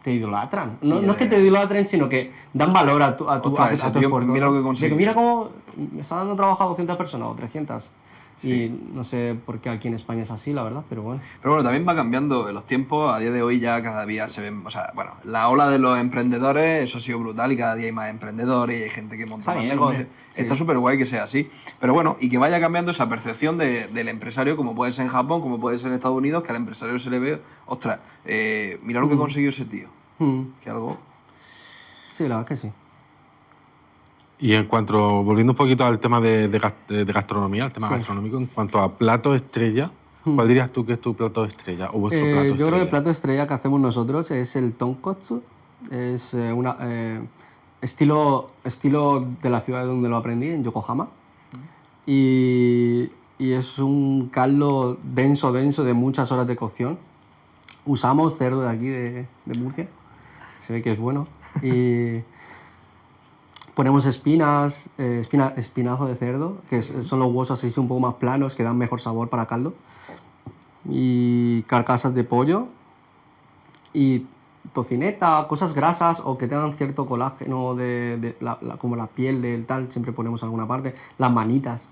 te idolatran. No es que te idolatren, sino que dan valor a tu Ostras, ese tío, esfuerzo. mira lo que De consiguió. mira cómo me está dando trabajo a 200 personas o 300. Sí. Y no sé por qué aquí en España es así, la verdad, pero bueno. Pero bueno, también va cambiando los tiempos. A día de hoy ya cada día se ven... O sea, bueno, la ola de los emprendedores, eso ha sido brutal y cada día hay más emprendedores y hay gente que monta Está más bien, negocios. hombre, sí. Está súper guay que sea así. Pero bueno, y que vaya cambiando esa percepción del empresario, como puede ser en Japón, como puede ser en Estados Unidos, que al empresario se le ve, ostras, mira lo que consiguió ese tío. Que algo... Sí, la verdad que sí. Y en cuanto, volviendo un poquito al tema de gastronomía, el tema gastronómico, en cuanto a plato estrella, ¿cuál dirías tú que es tu plato estrella o vuestro plato estrella? Yo creo que el plato estrella que hacemos nosotros es el tonkotsu. Es estilo de la ciudad donde lo aprendí, en Yokohama. Y es un caldo denso de muchas horas de cocción. Usamos cerdo de aquí, de Murcia. Se ve que es bueno. Y ponemos espinazo de cerdo, que son los huesos así un poco más planos, que dan mejor sabor para caldo. Y carcasas de pollo. Y tocineta, cosas grasas o que tengan cierto colágeno como la piel del tal, siempre ponemos alguna parte. Las manitas.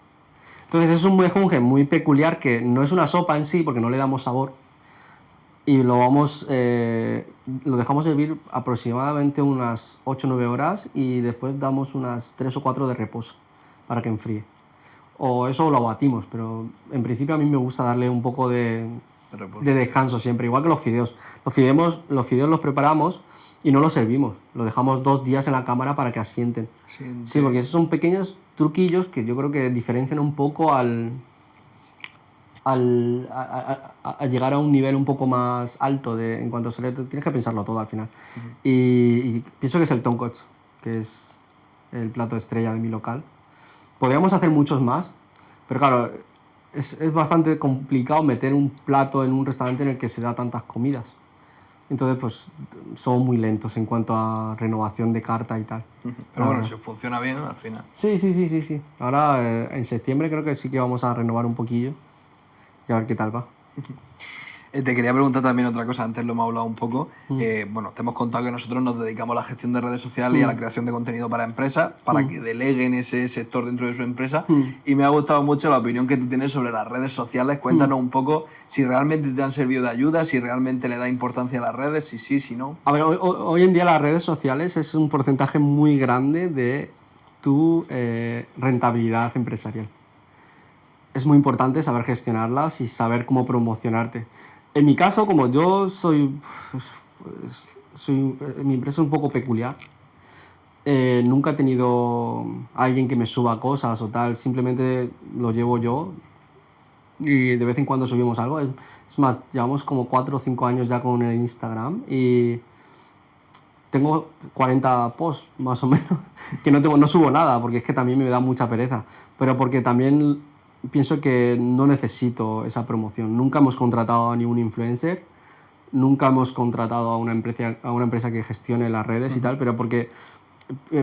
Entonces es un mejunje muy peculiar que no es una sopa en sí, porque no le damos sabor. Y lo dejamos hervir aproximadamente unas 8 o 9 horas y después damos unas 3 o 4 de reposo para que enfríe. O eso lo batimos, pero en principio a mí me gusta darle un poco de descanso siempre, igual que los fideos. Los fideos los preparamos y no los servimos, los dejamos 2 días en la cámara para que asienten. Sí, porque esos son pequeños truquillos que yo creo que diferencian un poco a llegar a un nivel un poco más alto en cuanto a tienes que pensarlo todo al final. Y pienso que es el tonkotsu, que es el plato estrella de mi local. Podríamos hacer muchos más, pero claro, es bastante complicado meter un plato en un restaurante en el que se da tantas comidas. Entonces, pues, somos muy lentos en cuanto a renovación de carta y tal. Pero bueno, si funciona bien al final. Sí. Ahora, en septiembre creo que sí que vamos a renovar un poquillo y a ver qué tal va. Te quería preguntar también otra cosa, antes lo hemos hablado un poco. Bueno, te hemos contado que nosotros nos dedicamos a la gestión de redes sociales y a la creación de contenido para empresas, para que deleguen ese sector dentro de su empresa. Y me ha gustado mucho la opinión que tú tienes sobre las redes sociales. Cuéntanos un poco si realmente te han servido de ayuda, si realmente le da importancia a las redes, si sí, si no. A ver, hoy en día las redes sociales es un porcentaje muy grande de tu rentabilidad empresarial. Es muy importante saber gestionarlas y saber cómo promocionarte. En mi caso, como yo mi empresa es un poco peculiar. Nunca he tenido alguien que me suba cosas o tal, simplemente lo llevo yo y de vez en cuando subimos algo. Es más, llevamos como 4 o 5 años ya con el Instagram y tengo 40 posts más o menos, que no subo nada porque es que también me da mucha pereza, pero porque también pienso que no necesito esa promoción. Nunca hemos contratado a ningún influencer, nunca hemos contratado a una empresa que gestione las redes y tal, pero porque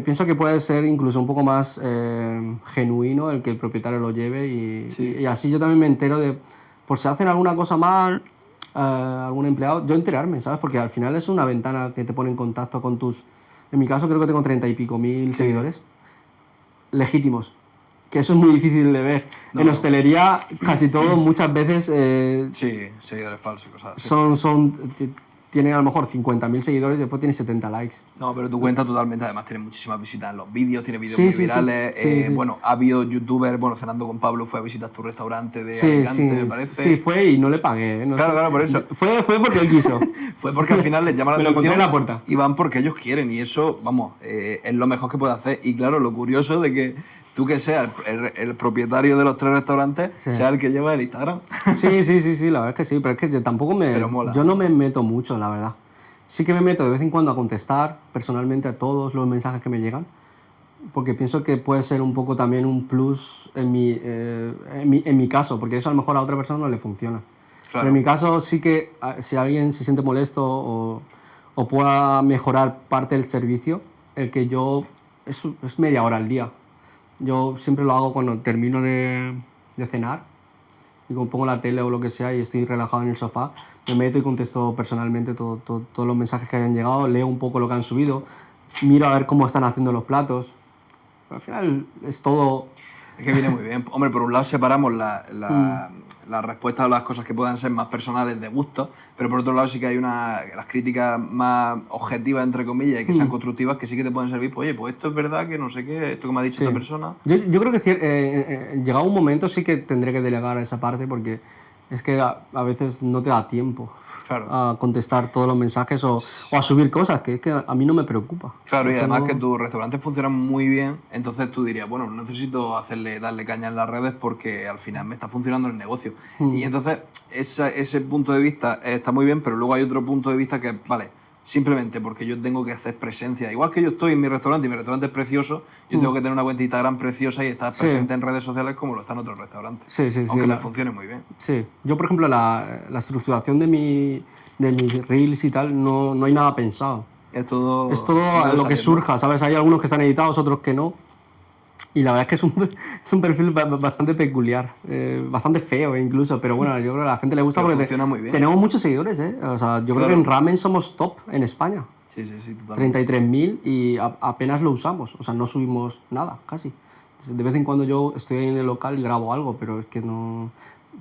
pienso que puede ser incluso un poco más genuino el que el propietario lo lleve y así yo también me entero de, por si hacen alguna cosa mal, algún empleado, yo enterarme, ¿sabes? Porque al final es una ventana que te pone en contacto con tus... En mi caso creo que tengo 30 y pico mil seguidores legítimos, que eso es muy difícil de ver. No. En hostelería casi todo muchas veces Sí, seguidores falsos y cosas así. tienen a lo mejor 50.000 seguidores y después tienen 70 likes. No, pero tu cuenta totalmente, además tiene muchísimas visitas en los vídeos, tiene vídeos Sí, muy sí, virales. sí. Bueno, ha habido youtubers, bueno, cenando con Pablo fue a visitar tu restaurante de Sí, Alicante, sí, me parece. sí, fue y no le pagué. No Claro, sé. claro, por eso. Fue porque él quiso. Fue porque al final les llama la Me lo encontré atención en la puerta. y van porque ellos quieren y eso, vamos, es lo mejor que puede hacer. Y claro, lo curioso de que tú que seas el propietario de los 3 restaurantes, Sí. sea el que lleva el Instagram. Sí, la verdad es que sí, pero es que yo tampoco Pero mola. yo no me meto mucho, la verdad. Sí que me meto de vez en cuando a contestar personalmente a todos los mensajes que me llegan, porque pienso que puede ser un poco también un plus en mi caso, porque eso a lo mejor a otra persona no le funciona. Claro. Pero en mi caso sí que si alguien se siente molesto o pueda mejorar parte del servicio, el que yo... Es media hora al día. Yo siempre lo hago cuando termino de cenar y como pongo la tele o lo que sea y estoy relajado en el sofá, me meto y contesto personalmente todos los mensajes que hayan llegado, leo un poco lo que han subido, miro a ver cómo están haciendo los platos. Pero al final es todo... Es que viene muy bien. Hombre, por un lado separamos las respuestas a las cosas que puedan ser más personales de gusto, pero por otro lado sí que hay las críticas más objetivas, entre comillas, y que sean constructivas, que sí que te pueden servir. Pues, oye, pues esto es verdad que no sé qué, esto que me ha dicho Sí. esta persona. Yo creo que llegado un momento sí que tendré que delegar esa parte porque es que a veces no te da tiempo Claro. a contestar todos los mensajes o a subir cosas, que es que a mí no me preocupa. Claro, y Eso además no- que tus restaurantes funcionan muy bien, entonces tú dirías, bueno, no necesito darle caña en las redes porque al final me está funcionando el negocio. Y entonces ese punto de vista está muy bien, pero luego hay otro punto de vista que, vale, simplemente porque yo tengo que hacer presencia. Igual que yo estoy en mi restaurante y mi restaurante es precioso, yo tengo que tener una cuenta de Instagram preciosa y estar presente en redes sociales como lo están otros restaurantes. Sí, Aunque me la- funcione muy bien. Sí, yo por ejemplo la estructuración de mis reels y tal no hay nada pensado. Es todo Es todo lo lo que saliendo. surja, ¿sabes? Hay algunos que están editados, otros que no. Y la verdad es que es un perfil bastante peculiar, bastante feo incluso, pero bueno, yo creo que a la gente le gusta Pero porque funciona muy bien. tenemos muchos seguidores, ¿eh? O sea, yo creo Claro. que en ramen somos top en España. Sí, totalmente. 33.000 y apenas lo usamos, o sea, no subimos nada, casi. De vez en cuando yo estoy en el local y grabo algo, pero es que no...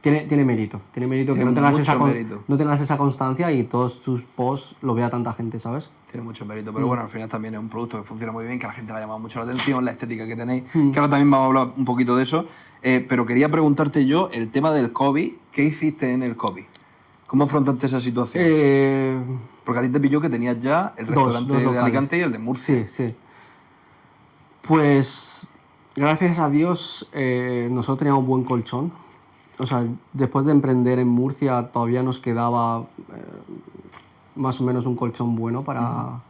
Tiene mérito que Tiene no tengas, mucho mérito. no tengas esa constancia y todos tus posts lo vea tanta gente, ¿sabes? Tiene mucho mérito, pero bueno, al final también es un producto que funciona muy bien, que a la gente le ha llamado mucho la atención, la estética que tenéis, que ahora también vamos a hablar un poquito de eso, pero quería preguntarte yo el tema del COVID, ¿qué hiciste en el COVID? ¿Cómo afrontaste esa situación? Porque a ti te pilló que tenías ya el restaurante dos de locales. Alicante y el de Murcia. Sí. Pues, gracias a Dios, nosotros teníamos un buen colchón. O sea, después de emprender en Murcia todavía nos quedaba más o menos un colchón bueno para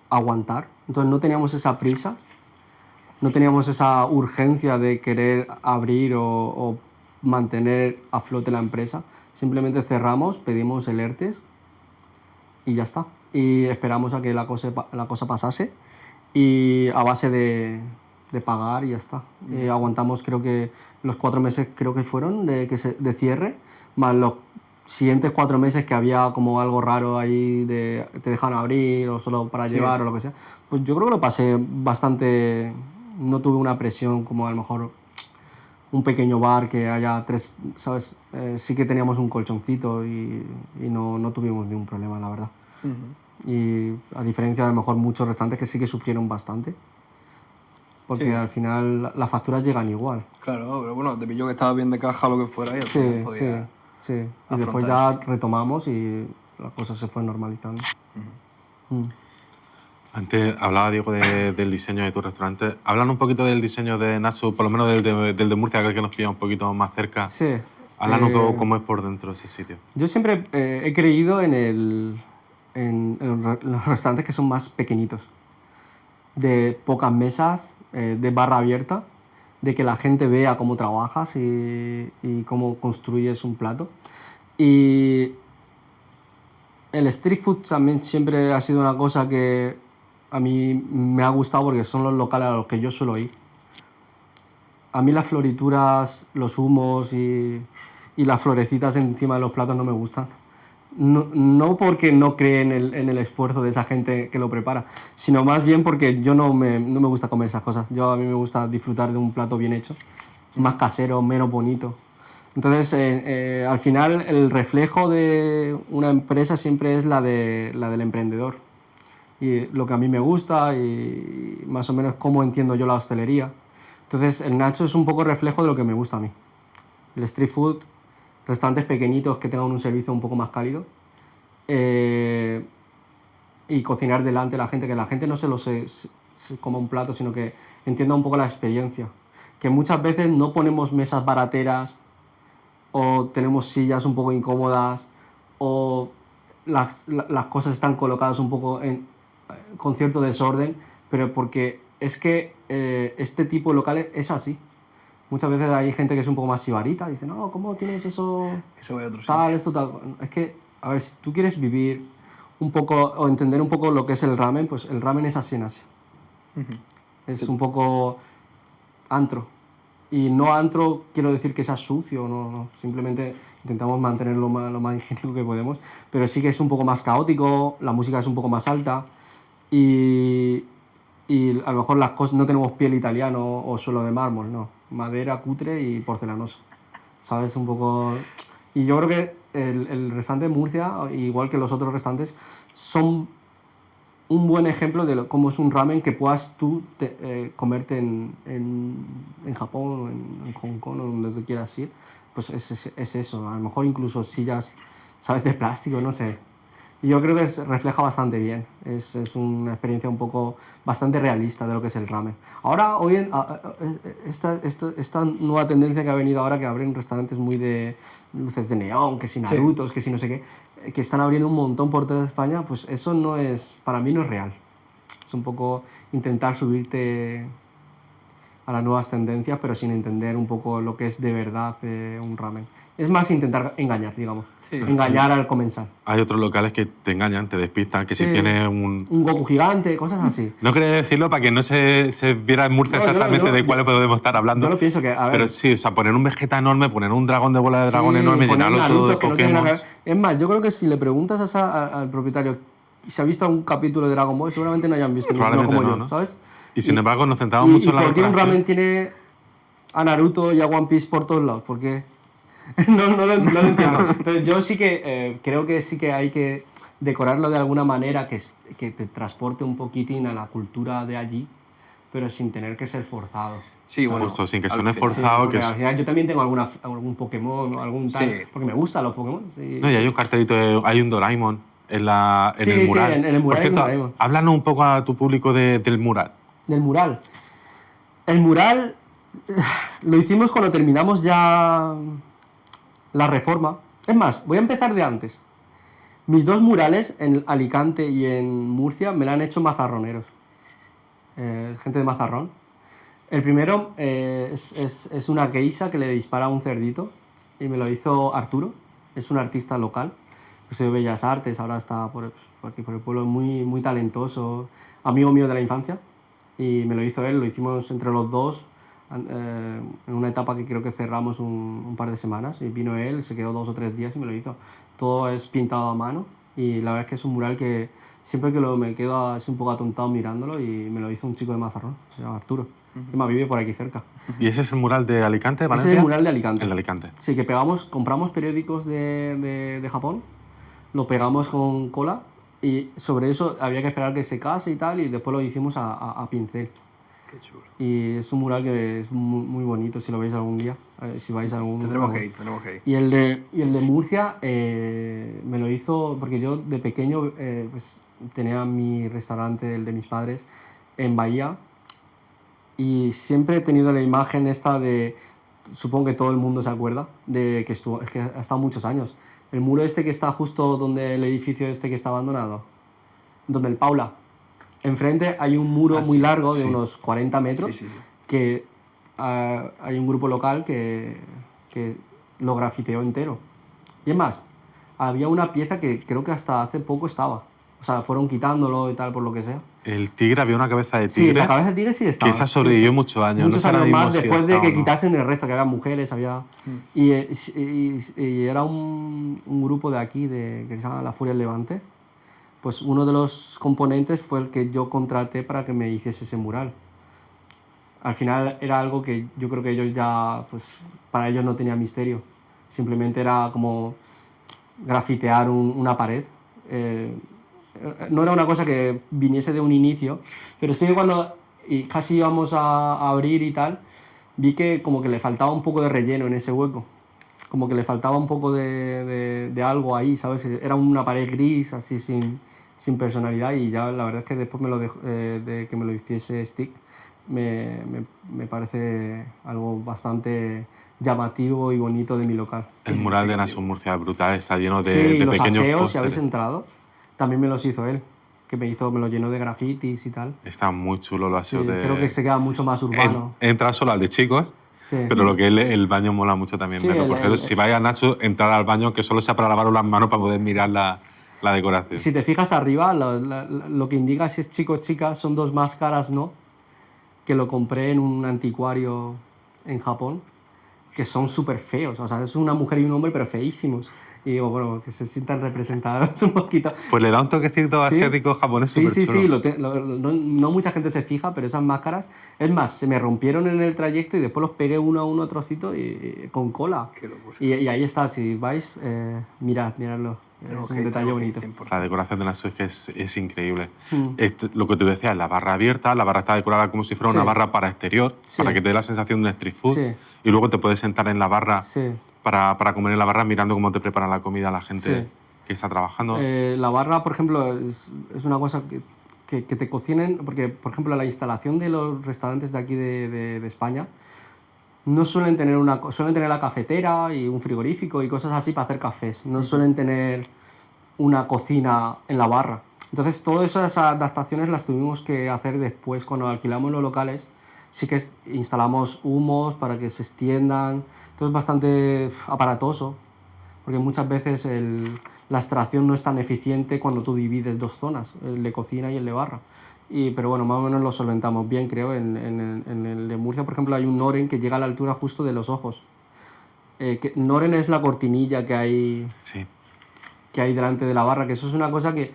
aguantar. Entonces no teníamos esa prisa, no teníamos esa urgencia de querer abrir o mantener a flote la empresa. Simplemente cerramos, pedimos el ERTES y ya está. Y esperamos a que la cosa pasase y a base de pagar y ya está. Aguantamos creo que los 4 meses creo que fueron de cierre, más los siguientes 4 meses que había como algo raro ahí de te dejan abrir o solo para llevar o lo que sea. Pues yo creo que lo pasé bastante, no tuve una presión como a lo mejor un pequeño bar que haya 3, ¿sabes? Sí que teníamos un colchoncito y no tuvimos ningún problema, la verdad. Y a diferencia de a lo mejor muchos restaurantes que sí que sufrieron bastante, porque Sí. al final las facturas llegan igual. Claro, pero bueno, te pilló que estabas bien de caja o lo que fuera y al final podías... Sí, y después ya retomamos y las cosas se fueron normalizando. Antes hablaba, Diego, del diseño de tu restaurante. Hablan un poquito del diseño de Natsu, por lo menos del de Murcia, que es el que nos pilla un poquito más cerca. Sí. Háblanos cómo es por dentro ese sitio. Yo siempre he creído en los restaurantes que son más pequeñitos, de pocas mesas, de barra abierta, de que la gente vea cómo trabajas y cómo construyes un plato. Y el street food también siempre ha sido una cosa que a mí me ha gustado porque son los locales a los que yo suelo ir. A mí las florituras, los humos y las florecitas encima de los platos no me gustan. No porque no cree en el esfuerzo de esa gente que lo prepara, sino más bien porque yo no me gusta comer esas cosas. A mí me gusta disfrutar de un plato bien hecho, más casero, menos bonito. Entonces, al final, el reflejo de una empresa siempre es la del emprendedor. Y lo que a mí me gusta y más o menos cómo entiendo yo la hostelería. Entonces, el Nacho es un poco reflejo de lo que me gusta a mí. El street food, restaurantes pequeñitos que tengan un servicio un poco más cálido y cocinar delante de la gente, que la gente no se coma un plato, sino que entienda un poco la experiencia. Que muchas veces no ponemos mesas barateras o tenemos sillas un poco incómodas o las cosas están colocadas un poco con cierto desorden, pero porque es que este tipo de locales es así. Muchas veces hay gente que es un poco más sibarita, dice, no, ¿cómo tienes eso? Eso es otro Tal, esto, tal. Es que, a ver, si tú quieres vivir un poco o entender un poco lo que es el ramen, pues el ramen es así en Asia. Es un poco antro. Y no antro quiero decir que sea sucio, no. Simplemente intentamos mantenerlo lo más higiénico que podemos, pero sí que es un poco más caótico, la música es un poco más alta y a lo mejor las cosas no tenemos piel italiano o suelo de mármol, no. Madera, cutre y porcelanoso. ¿Sabes? Un poco... Y yo creo que el restaurante de Murcia, igual que los otros restaurantes, son un buen ejemplo de cómo es un ramen que puedas tú comerte en Japón o en Hong Kong o donde tú quieras ir. Pues es eso. A lo mejor incluso sillas, ¿sabes? De plástico, no sé. Y yo creo que refleja bastante bien. Es una experiencia un poco bastante realista de lo que es el ramen. Ahora, esta nueva tendencia que ha venido ahora, que abren restaurantes muy de luces de neón, que si Narutos, que si no sé qué, que están abriendo un montón por toda España, pues eso no es, para mí no es real. Es un poco intentar subirte a las nuevas tendencias, pero sin entender un poco lo que es de verdad un ramen. Es más intentar engañar, digamos. Sí. Engañar al comensal. Hay otros locales que te engañan, te despistan, que si tienes un Goku gigante, cosas así. No quería decirlo para que no se viera en Murcia exactamente de cuál podemos estar hablando. Yo lo pienso que, a ver... Pero sí, o sea, poner un Vegeta enorme, poner un dragón de bola de dragón enorme, llenarlo todo de Pokémon. Es más, yo creo que si le preguntas al propietario si ha visto algún capítulo de Dragon Ball, seguramente no hayan visto ninguno como yo, ¿sabes? Y sin embargo nos centramos mucho en la... ¿Por qué un ramen tiene a Naruto y a One Piece por todos lados? ¿Por qué? no lo entiendo. Entonces, yo sí que creo que sí que hay que decorarlo de alguna manera que te transporte un poquitín a la cultura de allí, pero sin tener que ser forzado. Sí, bueno, justo, sin que suene forzado. Sí, al final yo también tengo algún Pokémon o algún tal, porque me gustan los Pokémon. Sí. No, y hay un cartelito, hay un Doraemon en el mural. Sí, en el mural. Por cierto, háblanos un poco a tu público del mural. Del mural. El mural lo hicimos cuando terminamos ya la reforma. Es más, voy a empezar de antes. Mis dos murales, en Alicante y en Murcia, me lo han hecho mazarroneros. Gente de Mazarrón. El primero es una geisha que le dispara a un cerdito y me lo hizo Arturo. Es un artista local. Soy de Bellas Artes, ahora está por aquí por el pueblo, muy, muy talentoso, amigo mío de la infancia. Y me lo hizo él, lo hicimos entre los dos en una etapa que creo que cerramos un par de semanas. Y vino él, se quedó 2 o 3 días y me lo hizo. Todo es pintado a mano y la verdad es que es un mural que siempre que me quedo así un poco atontado mirándolo, y me lo hizo un chico de Mazarrón, se llama Arturo, que me vive por aquí cerca. ¿Y ese es el mural de Alicante, Valencia? Ese es el mural de Alicante. El de Alicante. Sí, que compramos periódicos de Japón, lo pegamos con cola y sobre eso había que esperar que secase y tal, y después lo hicimos a pincel. Qué chulo. Y es un mural que es muy bonito, si lo veis algún día, si vais a algún... Tendremos que ir, tendremos que ir. Y el de Murcia me lo hizo porque yo de pequeño pues, tenía mi restaurante, el de mis padres, en Bahía, y siempre he tenido la imagen esta de, supongo que todo el mundo se acuerda, de que estuvo, es que ha estado muchos años. El muro este que está justo donde el edificio este que está abandonado, donde el Paula. Enfrente hay un muro muy largo de unos 40 metros que hay un grupo local que lo grafiteó entero. Y es más, había una pieza que creo que hasta hace poco estaba. O sea, fueron quitándolo y tal, por lo que sea. El tigre, había una cabeza de tigre. Sí, la cabeza de tigre sí estaba. Que esa sobrevivió muchos años. Muchos no sé años ahora más mismo si después de está que o no. quitasen el resto, que había mujeres, había... Y era un grupo de aquí, que se llama La Furia del Levante. Pues uno de los componentes fue el que yo contraté para que me hiciese ese mural. Al final era algo que yo creo que ellos ya, pues para ellos no tenía misterio. Simplemente era como grafitear una pared. No era una cosa que viniese de un inicio, pero sí que cuando casi íbamos a abrir y tal, vi que como que le faltaba un poco de relleno en ese hueco. Como que le faltaba un poco de algo ahí, ¿sabes? Era una pared gris, así sin personalidad, y ya la verdad es que después de que me lo hiciese Stick, me parece algo bastante llamativo y bonito de mi local. El mural de Nasu Murcia es brutal, está lleno de, Sí, de los pequeños aseos, si pósteres. habéis entrado, también me los hizo él, que me lo llenó de grafitis y tal. Está muy chulo los Sí, aseos de... creo que se queda mucho más urbano. He entrado solo al de chicos, Sí. pero lo que es el baño mola mucho también Sí, verlo. Por cierto, si vais a Nasu, entrar al baño que solo sea para lavaros las manos para poder mirar la decoración. Si te fijas arriba, lo que indica si es chico o chica son dos máscaras, ¿no? Que lo compré en un anticuario en Japón, que son súper feos. O sea, es una mujer y un hombre, pero feísimos. Y digo, bueno, que se sientan representados un poquito. Pues le da un toquecito Sí. asiático japonés Sí, súper sí, chulo. sí, no mucha gente se fija, pero esas máscaras, es más, se me rompieron en el trayecto y después los pegué uno a uno a trocito con cola. Qué locura. Y ahí está, si vais, miradlo. Es un detalle bonito. La decoración de Nasu es que es increíble. Mm. Lo que tú decías, la barra abierta, la barra está decorada como si fuera Sí. una barra para exterior, Sí. para que te dé la sensación de street food. Sí. Y luego te puedes sentar en la barra Sí. para comer en la barra mirando cómo te preparan la comida la gente Sí. que está trabajando. La barra, por ejemplo, es una cosa que te cocinen, porque, por ejemplo, la instalación de los restaurantes de aquí de España no suelen tener suelen tener la cafetera y un frigorífico y cosas así para hacer cafés. No suelen tener una cocina en la barra. Entonces, todas esas adaptaciones las tuvimos que hacer después cuando alquilamos los locales. Sí que instalamos humos para que se extiendan. Todo es bastante aparatoso, porque muchas veces la extracción no es tan eficiente cuando tú divides dos zonas, el de cocina y el de barra. Pero bueno, más o menos lo solventamos bien, creo. En el de Murcia, por ejemplo, hay un noren que llega a la altura justo de los ojos. Noren es la cortinilla que hay delante de la barra, que eso es una cosa que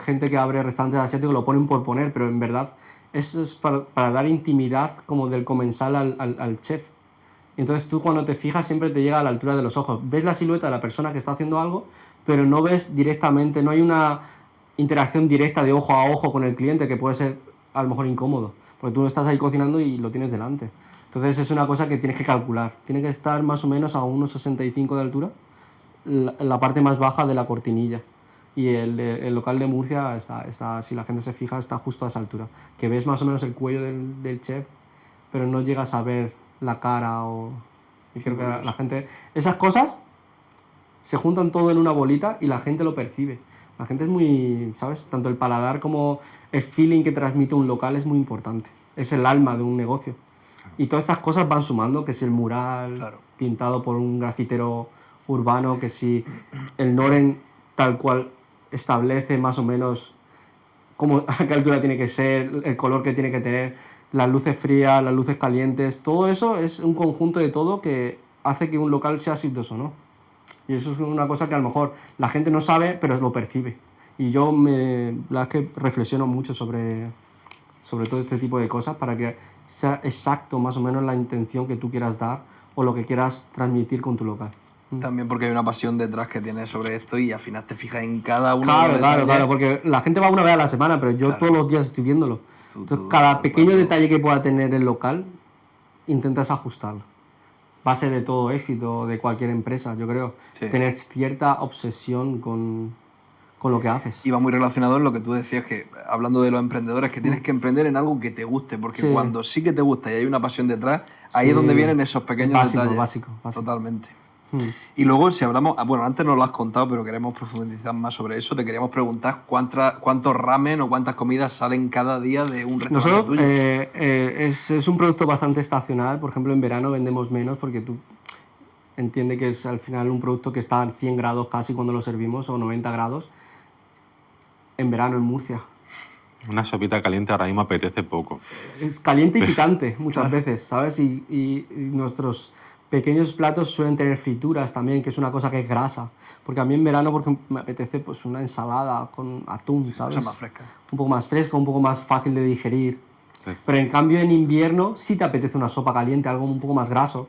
gente que abre restaurantes asiáticos lo ponen por poner, pero en verdad eso es para dar intimidad como del comensal al chef. Entonces tú cuando te fijas siempre te llega a la altura de los ojos. Ves la silueta de la persona que está haciendo algo, pero no ves directamente, no hay una interacción directa de ojo a ojo con el cliente, que puede ser a lo mejor incómodo, porque tú estás ahí cocinando y lo tienes delante. Entonces es una cosa que tienes que calcular. Tiene que estar más o menos a unos 65 de altura, la parte más baja de la cortinilla. Y el local de Murcia está, si la gente se fija, está justo a esa altura. Que ves más o menos el cuello del chef, pero no llegas a ver la cara y creo que la gente... Esas cosas se juntan todo en una bolita y la gente lo percibe. La gente es muy, ¿sabes? Tanto el paladar como el feeling que transmite un local es muy importante. Es el alma de un negocio. Y todas estas cosas van sumando, que si el mural pintado por un grafitero urbano, que si el noren tal cual establece más o menos a qué altura tiene que ser, el color que tiene que tener, las luces frías, las luces calientes, todo eso es un conjunto de todo que hace que un local sea exitoso, ¿no? Y eso es una cosa que a lo mejor la gente no sabe, pero lo percibe. Y yo la verdad es que reflexiono mucho sobre todo este tipo de cosas para que sea exacto más o menos la intención que tú quieras dar o lo que quieras transmitir con tu local. También porque hay una pasión detrás que tienes sobre esto y al final te fijas en cada uno de Claro, los claro, detalles. claro, porque la gente va una vez a la semana, pero yo todos los días estoy viéndolo. Entonces, cada pequeño detalle que pueda tener el local, intentas ajustarlo. Base de todo éxito de cualquier empresa, yo creo. Sí. Tener cierta obsesión con lo que haces. Y va muy relacionado en lo que tú decías, que hablando de los emprendedores, que tienes que emprender en algo que te guste, porque Sí. cuando sí que te gusta y hay una pasión detrás, ahí Sí. es donde vienen esos pequeños detalles. Básico. Totalmente. Mm. Y luego, si hablamos, bueno, antes nos lo has contado, pero queremos profundizar más sobre eso, te queríamos preguntar cuántos ramen o cuántas comidas salen cada día de un restaurante Nosotros tuyo. es un producto bastante estacional, por ejemplo en verano vendemos menos porque tú entiendes que es al final un producto que está a 100 grados casi cuando lo servimos o 90 grados en verano en Murcia. Una sopita caliente ahora mismo apetece poco. Es caliente y picante muchas veces, ¿sabes? Y nuestros pequeños platos suelen tener frituras también, que es una cosa que es grasa. Porque a mí en verano, por ejemplo, me apetece pues, una ensalada con atún, ¿sabes? Cosas más frescas. Un poco más fresco, un poco más fácil de digerir. Sí. Pero en cambio en invierno sí te apetece una sopa caliente, algo un poco más graso,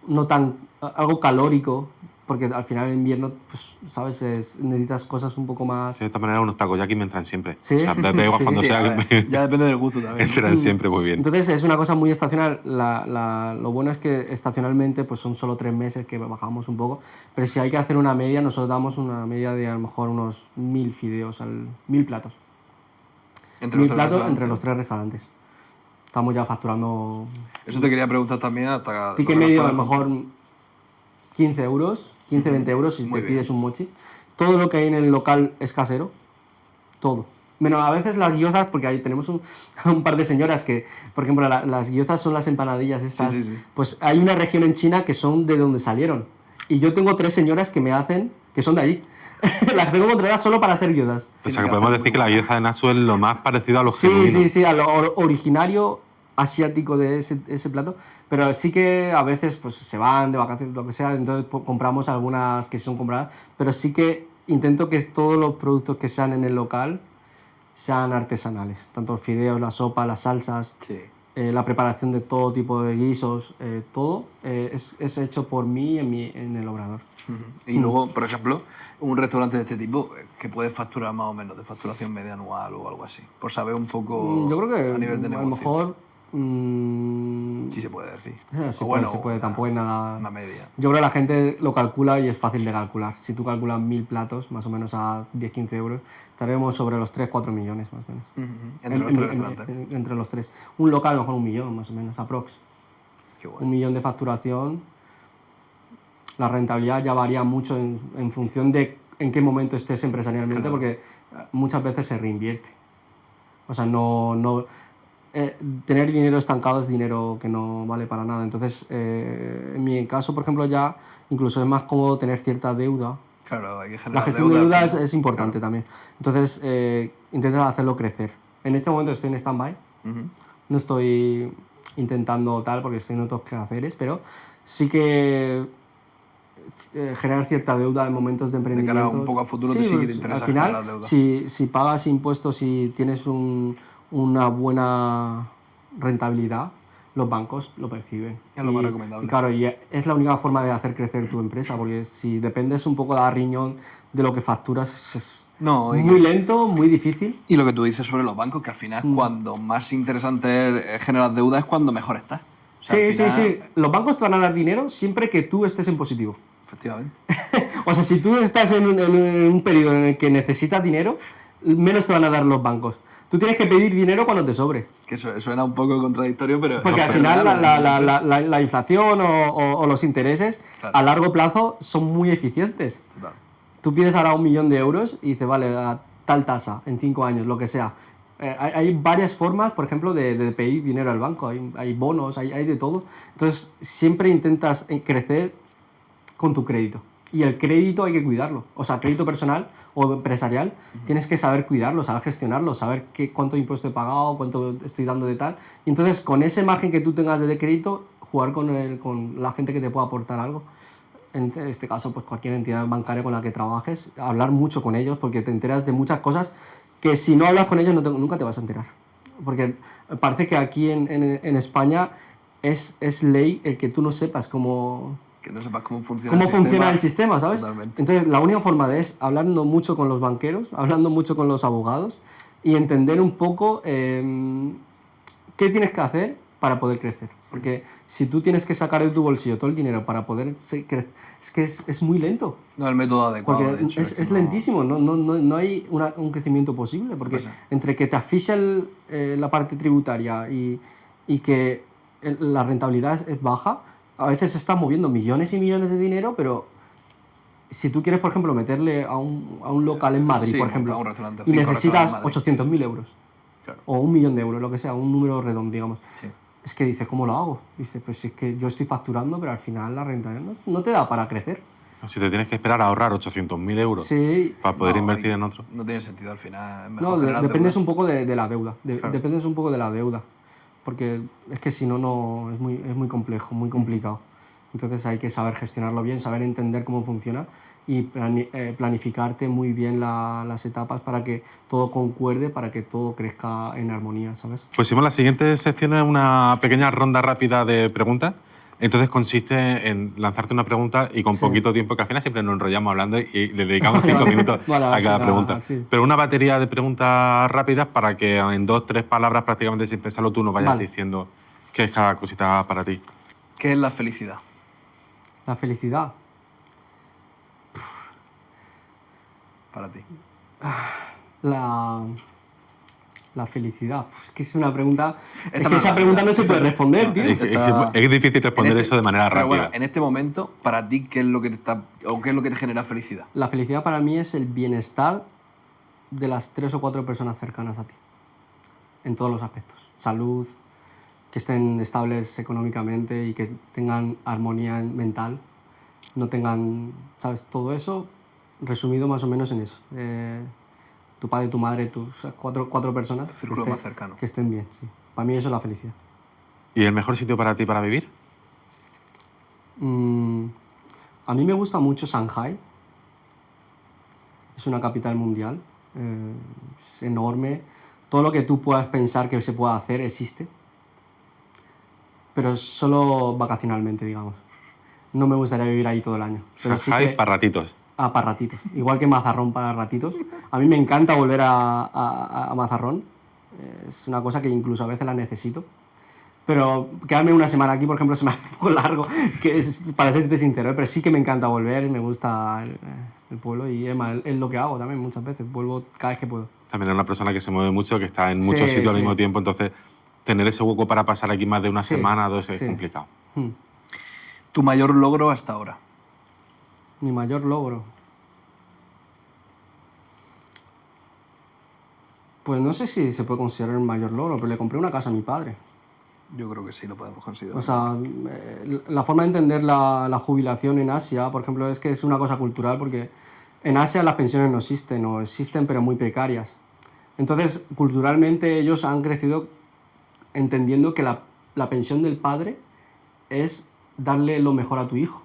no tan, algo calórico, porque al final en invierno, pues, ¿sabes? Necesitas cosas un poco más... De esta manera unos takoyaki me entran siempre. Sí. O sea, da igual cuando Sí, sea a que ver, me ya depende del gusto también. entran siempre muy bien. Entonces es una cosa muy estacional. Lo bueno es que estacionalmente pues son solo 3 meses que bajamos un poco, pero si hay que hacer una media, nosotros damos una media de a lo mejor unos 1000 fideos, 1000 platos. Entre 1000 los tres platos restaurantes. entre los 3 restaurantes. Estamos ya facturando... Eso te quería preguntar también hasta... Ticket lo que nos medio a lo puedas mejor 15 euros, 15-20 euros si Muy te bien. pides un mochi. Todo lo que hay en el local es casero, todo. Menos a veces las gyozas, porque ahí tenemos un par de señoras que, por ejemplo, las gyozas son las empanadillas estas. Sí. Pues hay una región en China que son de donde salieron. Y yo tengo 3 señoras que me hacen, que son de allí. Las tengo contratadas solo para hacer gyozas. O sea, Tiene que que podemos hacer decir que muy la belleza de Nacho es lo más parecido a lo Sí, genuino. a lo originario asiático de ese plato, pero sí que a veces pues se van de vacaciones, lo que sea, entonces compramos algunas que son compradas, pero sí que intento que todos los productos que sean en el local sean artesanales, tanto los fideos, la sopa, las salsas, Sí. la preparación de todo tipo de guisos, todo es hecho por mí en el obrador. Y luego, por ejemplo, un restaurante de este tipo que puede facturar más o menos de facturación media anual o algo así, por saber un poco Yo creo que a nivel de a negocio. lo mejor... Sí se puede decir. se O puede, bueno, se puede, tampoco hay nada... una media. Yo creo que la gente lo calcula y es fácil de calcular. Si tú calculas 1000 platos, más o menos a 10-15 euros, estaremos sobre los 3-4 millones, más o menos. Entre los tres restaurantes. Entre los 3. Un local, a lo mejor 1 millón, más o menos, aprox. Qué 1 bueno. millón de facturación. La rentabilidad ya varía mucho en función de en qué momento estés empresarialmente, Claro. porque muchas veces se reinvierte. O sea, tener dinero estancado es dinero que no vale para nada. Entonces, en mi caso, por ejemplo, ya incluso es más cómodo tener cierta deuda. Claro, hay que generar La gestión de deuda al es, final. es importante también. Entonces, intentas hacerlo crecer. En este momento estoy en stand-by. Ujú. No estoy intentando tal porque estoy en otros quehaceres, pero sí que generar cierta deuda en momentos de emprendimiento. cara un poco a futuro sí que te interesa al final, generar deuda. Si pagas impuestos y tienes una buena rentabilidad, los bancos lo perciben. Es lo más Y- recomendable. Y claro, y es la única forma de hacer crecer tu empresa, porque si dependes un poco de la riñón de lo que facturas, es No, y muy que- lento, muy difícil. Y lo que tú dices sobre los bancos, que al final cuando más interesante es generar deuda es cuando mejor estás. O sea, al final- Sí. Los bancos te van a dar dinero siempre que tú estés en positivo. Efectivamente. O sea, si tú estás en un periodo en el que necesitas dinero, menos te van a dar los bancos. Tú tienes que pedir dinero cuando te sobre. Que suena un poco contradictorio, pero... Porque al pero final claro, la inflación o los intereses Claro. a largo plazo son muy eficientes. Total. Tú pides ahora 1 millón de euros y dices, vale, a tal tasa, en 5 años, lo que sea. Hay varias formas, por ejemplo, de pedir dinero al banco. Hay bonos, hay de todo. Entonces, siempre intentas crecer con tu crédito. Y el crédito hay que cuidarlo. O sea, crédito personal o empresarial, tienes que saber cuidarlo, saber gestionarlo, saber cuánto impuesto he pagado, cuánto estoy dando de tal. Y entonces, con ese margen que tú tengas de crédito, jugar con la gente que te pueda aportar algo. En este caso, pues cualquier entidad bancaria con la que trabajes, hablar mucho con ellos, porque te enteras de muchas cosas que si no hablas con ellos nunca te vas a enterar. Porque parece que aquí en España es ley el que tú no sepas cómo Que no sepas cómo funciona el sistema, ¿sabes? Totalmente. Entonces, la única forma es hablando mucho con los banqueros, hablando mucho con los abogados y entender un poco ¿Qué tienes que hacer para poder crecer? Porque si tú tienes que sacar de tu bolsillo todo el dinero para poder crecer, es que es muy lento. No es el método adecuado, Porque de hecho. es lentísimo, no hay un crecimiento posible. Porque Pues sí. entre que te asfixia la parte tributaria y que la rentabilidad es baja, a veces estás moviendo millones y millones de dinero, pero si tú quieres, por ejemplo, meterle a un local en Madrid, Sí, por montar ejemplo, un restaurante, y 5 restaurantes necesitas en Madrid. 800.000 euros, Claro. o 1 millón de euros, lo que sea, un número redondo, digamos. Sí. Es que dices, ¿cómo lo hago? Dices, pues es que yo estoy facturando, pero al final la rentabilidad no te da para crecer. Si te tienes que esperar a ahorrar 800.000 euros Sí, para poder No, invertir y en otro. No tiene sentido al final. Es no, mejor generar dependes deuda. un poco de la deuda. Claro. Dependes un poco de la deuda. Porque es que si no, no es muy complejo, muy complicado. Entonces hay que saber gestionarlo bien, saber entender cómo funciona y planificarte muy bien las etapas para que todo concuerde, para que todo crezca en armonía, ¿sabes? Pues Simón, la siguiente sección es una pequeña ronda rápida de preguntas. Entonces consiste en lanzarte una pregunta y con Sí. poquito tiempo, que al final siempre nos enrollamos hablando y le dedicamos Vale, 5 vale. minutos Vale, a así cada da- pregunta. sí. Pero una batería de preguntas rápidas para que en 2 3 palabras, prácticamente sin pensarlo, tú nos vayas Vale. diciendo qué es cada cosita para ti. ¿Qué es la felicidad? La felicidad. Para ti. La felicidad. Es que es una pregunta. Es Esta que no esa es pregunta rápida. no se puede responder, No, tío. Es difícil responder eso de manera Pero rápida. bueno, en este momento, para ti, ¿qué es lo que qué es lo que te genera felicidad? La felicidad para mí es el bienestar de las 3 o 4 personas cercanas a ti. En todos los aspectos. Salud, que estén estables económicamente y que tengan armonía mental. No tengan, ¿sabes? Todo eso resumido más o menos en eso. Tu padre, tu madre, tus cuatro personas Tu círculo más cercano. que estén bien, sí. Para mí eso es la felicidad. ¿Y el mejor sitio para ti para vivir? A mí me gusta mucho Shanghai. Es una capital mundial. Es enorme. Todo lo que tú puedas pensar que se pueda hacer existe. Pero solo vacacionalmente, digamos. No me gustaría vivir ahí todo el año. Pero sí Shanghai que... para ratitos. para ratitos. Igual que Mazarrón para ratitos. A mí me encanta volver a Mazarrón. Es una cosa que incluso a veces la necesito. Pero quedarme una semana aquí, por ejemplo, se me hace un poco largo, para serte sincero. Pero sí que me encanta volver, me gusta el pueblo y es lo que hago también muchas veces. Vuelvo cada vez que puedo. También es una persona que se mueve mucho, que está en Sí, muchos sitios al sí. mismo tiempo, entonces tener ese hueco para pasar aquí más de una Sí, semana, 2 es sí. complicado. ¿Tu mayor logro hasta ahora? Mi mayor logro. Pues no sé si se puede considerar un mayor logro, pero le compré una casa a mi padre. Yo creo que sí lo podemos considerar. O sea, la forma de entender la jubilación en Asia, por ejemplo, es que es una cosa cultural, porque en Asia las pensiones no existen, o existen pero muy precarias. Entonces, culturalmente ellos han crecido entendiendo que la pensión del padre es darle lo mejor a tu hijo.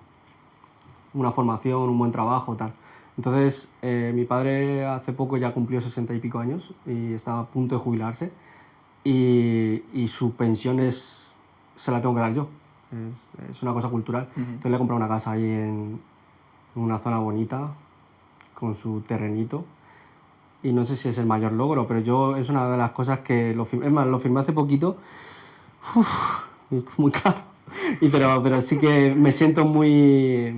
Una formación, un buen trabajo, tal. Entonces, mi padre hace poco ya cumplió 60 y pico años y está a punto de jubilarse. Y su pensión se la tengo que dar yo. Es una cosa cultural. Entonces le he comprado una casa ahí en una zona bonita, con su terrenito. Y no sé si es el mayor logro, pero es una de las cosas que lo firmé. Es más, lo firmé hace poquito. Y es muy caro. Pero sí que me siento muy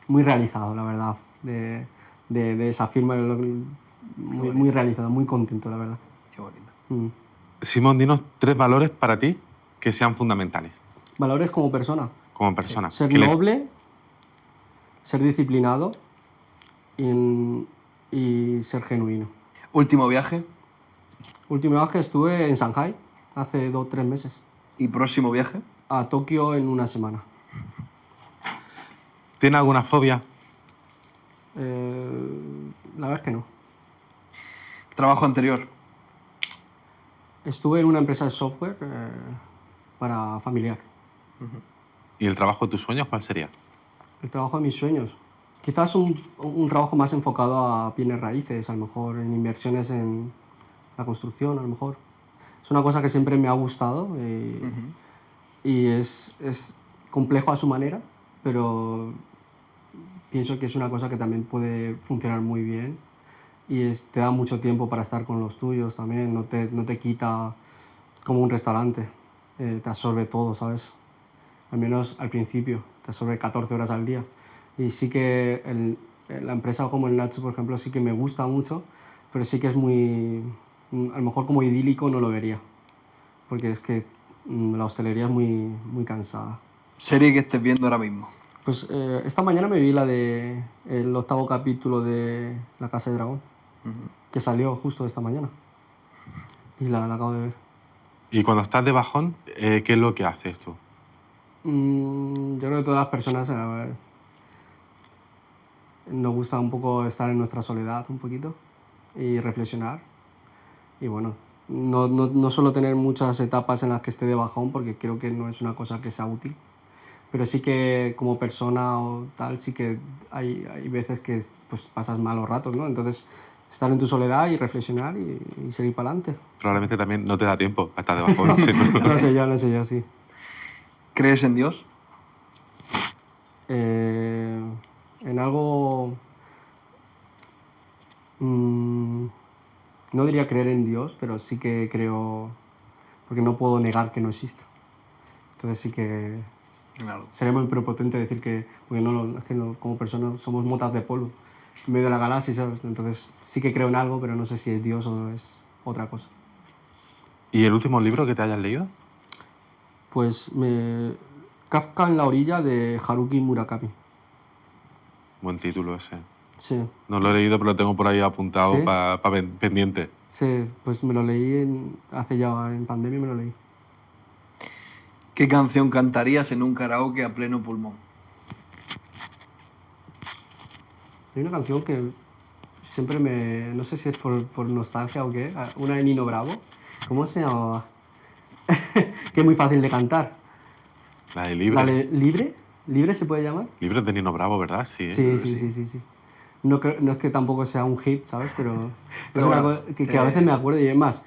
realizado, la verdad, de esa firma. Muy realizado, muy contento, la verdad. Qué bonito. Simón, dinos 3 valores para ti que sean fundamentales Valores como persona. como persona. Ser ¿Qué le- noble, ser disciplinado y ser genuino. Último viaje Último viaje estuve en Shanghai hace 2 o 3 meses. y próximo viaje. A Tokio en una semana. ¿Tiene alguna fobia? La verdad es que no. Trabajo anterior. Estuve en una empresa de software para familiar. ¿Y el trabajo de tus sueños cuál sería? El trabajo de mis sueños. Quizás un trabajo más enfocado a bienes raíces, a lo mejor en inversiones en la construcción, a lo mejor. Es una cosa que siempre me ha gustado y es complejo a su manera, pero pienso que es una cosa que también puede funcionar muy bien y te da mucho tiempo para estar con los tuyos también, no te quita como un restaurante. Te absorbe todo, ¿sabes? Al menos al principio, te absorbe 14 horas al día. Y sí que la empresa como el Nacho, por ejemplo, sí que me gusta mucho, pero sí que es muy... A lo mejor como idílico no lo vería, porque es que la hostelería es muy cansada. Serie que estés viendo ahora mismo. Pues esta mañana me vi el 8º capítulo de La Casa de Dragón, que salió justo esta mañana. Y la acabo de ver. Y cuando estás de bajón, ¿qué es lo que haces tú? Yo creo que todas las personas nos gusta un poco estar en nuestra soledad un poquito y reflexionar. Y bueno, no suelo tener muchas etapas en las que esté de bajón porque creo que no es una cosa que sea útil. Pero sí que como persona o tal, sí que hay veces que pues, pasas malos ratos, ¿no? Entonces, estar en tu soledad y reflexionar y seguir para adelante. Probablemente también no te da tiempo a estar de bajón. Sí, ¿no? No sé yo, sí. ¿Crees en Dios? En algo... no diría creer en Dios, pero sí que creo... Porque no puedo negar que no exista. Entonces sí que... Claro. Sería muy prepotente decir que... Porque es que como personas somos motas de polvo en medio de la galaxia, ¿sabes? Entonces sí que creo en algo, pero no sé si es Dios o es otra cosa. ¿Y el último libro que te hayas leído? Pues Kafka en la orilla de Haruki Murakami. Buen título ese. Sí, No lo he leído, pero lo tengo por ahí apuntado ¿Sí? para pendiente. sí, pues me lo leí hace ya en pandemia me lo leí. ¿Qué canción cantarías en un karaoke a pleno pulmón? Hay una canción que siempre no sé si es por nostalgia o qué, una de Nino Bravo. ¿Cómo se llamaba? Que es muy fácil de cantar. La de Libre. ¿La de Libre? ¿Libre se puede llamar? Libre de Nino Bravo, ¿verdad? Sí. Sí. No es que tampoco sea un hit, ¿sabes? Pero es Pero una bueno, cosa que a veces me acuerdo y es más.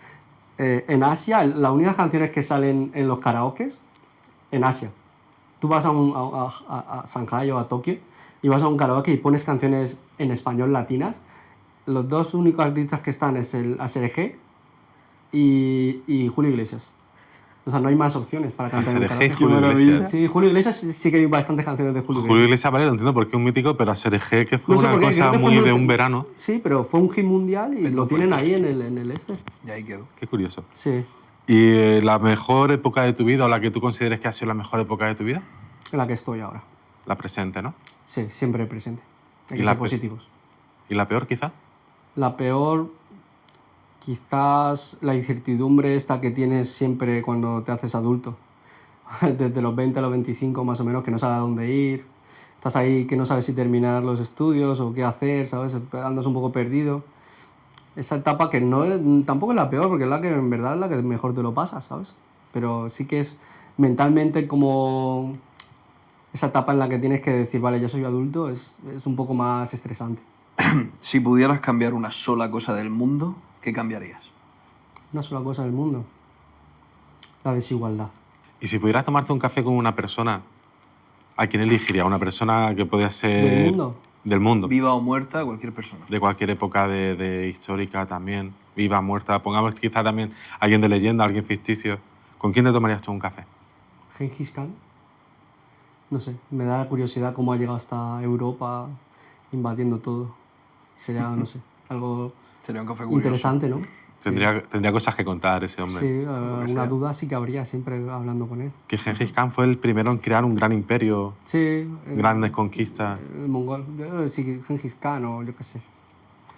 En Asia, las únicas canciones que salen en los karaokes, en Asia. Tú vas a Shanghai o a Tokio y vas a un karaoke y pones canciones en español latinas. Los dos únicos artistas que están es el ASRG y Julio Iglesias. O sea, no hay más opciones para cantar en un ASRG y karaoke. Julio maravilla. Iglesias. Sí, Julio Iglesias sí que hay bastantes canciones de Julio Julio Iglesias. Iglesias, vale, lo entiendo porque es un mítico, pero ASRG que fue No sé una por qué, cosa creo que fue muy de un verano. Sí, pero fue un hit mundial y Petó lo tienen fuerte. ahí en el este. Y ahí quedó. Qué curioso. Sí, ¿Y la mejor época de tu vida o la que tú consideres que ha sido la mejor época de tu vida? en la que estoy ahora. La presente, ¿no? Sí, siempre presente. Hay ¿Y que la ser pe- positivos. ¿Y la peor, quizá? La peor, quizás la incertidumbre esta que tienes siempre cuando te haces adulto. Desde los 20 a los 25 más o menos, que no sabes a dónde ir. Estás ahí que no sabes si terminar los estudios o qué hacer, ¿sabes? Andas un poco perdido. Esa etapa que tampoco es la peor, porque es la que en verdad es la que mejor te lo pasas, ¿sabes? Pero sí que es mentalmente como esa etapa en la que tienes que decir, vale, ya soy adulto, es un poco más estresante. Si pudieras cambiar una sola cosa del mundo, ¿qué cambiarías? Una sola cosa del mundo, la desigualdad. Y si pudieras tomarte un café con una persona, ¿a quién elegirías? Una persona que podía ser... ¿Del mundo? Del mundo. Viva o muerta, cualquier persona. De cualquier época de histórica también. Viva, muerta. Pongamos quizá también alguien de leyenda, alguien ficticio. ¿Con quién te tomarías tú un café? Gengis Khan. No sé, me da la curiosidad cómo ha llegado hasta Europa invadiendo todo. Sería, no sé, algo Sería un café curioso. interesante, ¿no? Tendría cosas que contar ese hombre. Sí, que alguna sea. duda sí que habría siempre hablando con él. Que Gengis Khan fue el primero en crear un gran imperio, Sí. grandes conquistas. El mongol. Sí, Gengis Khan o yo qué sé.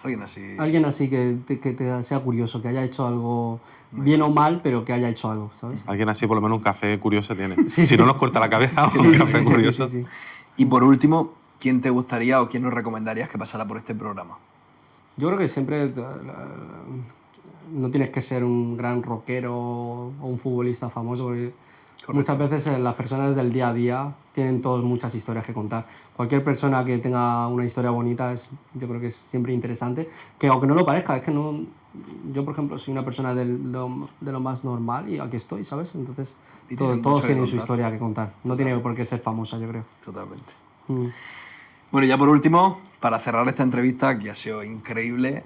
Alguien así. Alguien así que te sea curioso, que haya hecho algo bien o mal, pero que haya hecho algo, ¿sabes? Alguien así por lo menos un café curioso tiene. Si no nos corta la cabeza, un café curioso. Sí. Y por último, ¿quién te gustaría o quién nos recomendarías que pasara por este programa? Yo creo que siempre no tienes que ser un gran rockero o un futbolista famoso, porque muchas veces las personas del día a día tienen todos muchas historias que contar. Cualquier persona que tenga una historia bonita yo creo que es siempre interesante, que aunque no lo parezca, es que no... Yo, por ejemplo, soy una persona de lo más normal y aquí estoy, ¿sabes? Entonces, Y tienen todos mucho que tienen su contar. historia que contar. No tiene por qué ser famosa, yo creo. Totalmente. Mm. Bueno, y ya por último, para cerrar esta entrevista, que ha sido increíble,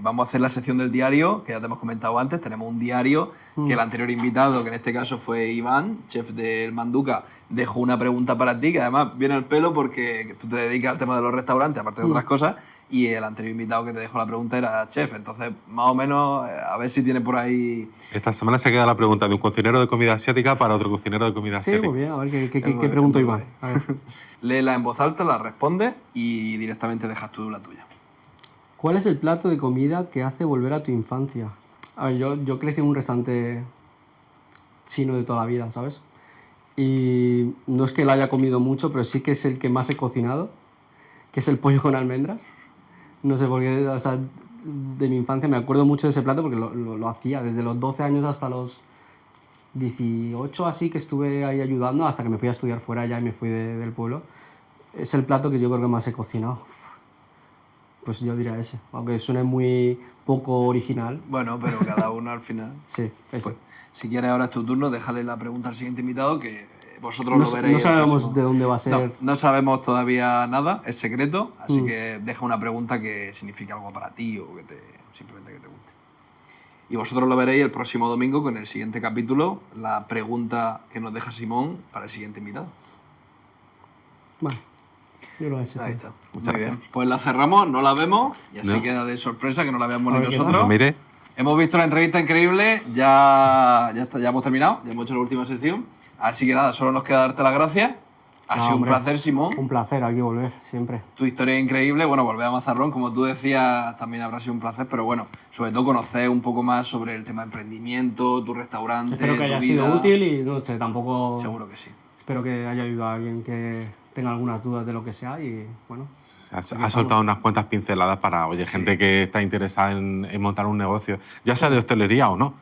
vamos a hacer la sección del diario, que ya te hemos comentado antes. Tenemos un diario que el anterior invitado, que en este caso fue Iván, chef del Manduca, dejó una pregunta para ti, que además viene al pelo porque tú te dedicas al tema de los restaurantes, aparte de otras cosas, y el anterior invitado que te dejó la pregunta era chef. Entonces, más o menos, a ver si tiene por ahí... Esta semana se queda la pregunta de un cocinero de comida asiática para otro cocinero de comida Sí, asiática. muy bien, a ver qué pregunto Iván. A ver. Léela en voz alta, la respondes y directamente dejas tú la tuya. ¿Cuál es el plato de comida que hace volver a tu infancia? A ver, yo crecí en un restaurante chino de toda la vida, ¿sabes? Y no es que lo haya comido mucho, pero sí que es el que más he cocinado, que es el pollo con almendras. No sé por qué, o sea, de mi infancia me acuerdo mucho de ese plato porque lo hacía desde los 12 años hasta los 18 así, que estuve ahí ayudando hasta que me fui a estudiar fuera ya y me fui del pueblo. Es el plato que yo creo que más he cocinado. Pues yo diría ese, aunque suene muy poco original. Bueno, pero cada uno al final... Sí, ese. Pues, si quieres ahora es tu turno, déjale la pregunta al siguiente invitado, que vosotros No, lo veréis. no sabemos el próximo. de dónde va a ser. No, no sabemos todavía nada, es secreto, así que deja una pregunta que signifique algo para ti o que simplemente que te guste. Y vosotros lo veréis el próximo domingo con el siguiente capítulo, la pregunta que nos deja Simón para el siguiente invitado. Vale, yo lo he hecho. Ahí está. Muchas Muy bien. Pues la cerramos, no la vemos y así No. queda de sorpresa que no la veamos A ni ver qué nosotros. Pues mire, Hemos visto la entrevista increíble, ya está, ya hemos terminado, ya hemos hecho la última sección. Así que nada, solo nos queda darte las gracias. Ha No, sido hombre, un placer, Simón. Un placer aquí volver, siempre. Tu historia es increíble. Bueno, volver a Mazarrón, como tú decías, también habrá sido un placer, pero bueno, sobre todo conocer un poco más sobre el tema de emprendimiento, tu restaurante. Espero que tu haya vida. sido útil y no sé, tampoco. Seguro que sí. Espero que haya ayudado a alguien que tenga algunas dudas de lo que sea y bueno. ha soltado unas cuantas pinceladas para, oye, gente que está interesada en montar un negocio, ya sea de hostelería o no.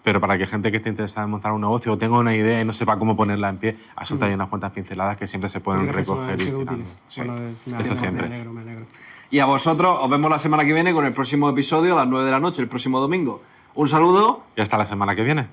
Pero para que gente que esté interesada en montar un negocio o tenga una idea y no sepa cómo ponerla en pie, ha soltado ahí unas cuantas pinceladas que siempre se pueden Creo que recoger han y sido tirar. útiles. Sí, Bueno, me eso siempre. me alegro. Y a vosotros, os vemos la semana que viene con el próximo episodio a las 9 de la noche, el próximo domingo. Un saludo. Y hasta la semana que viene.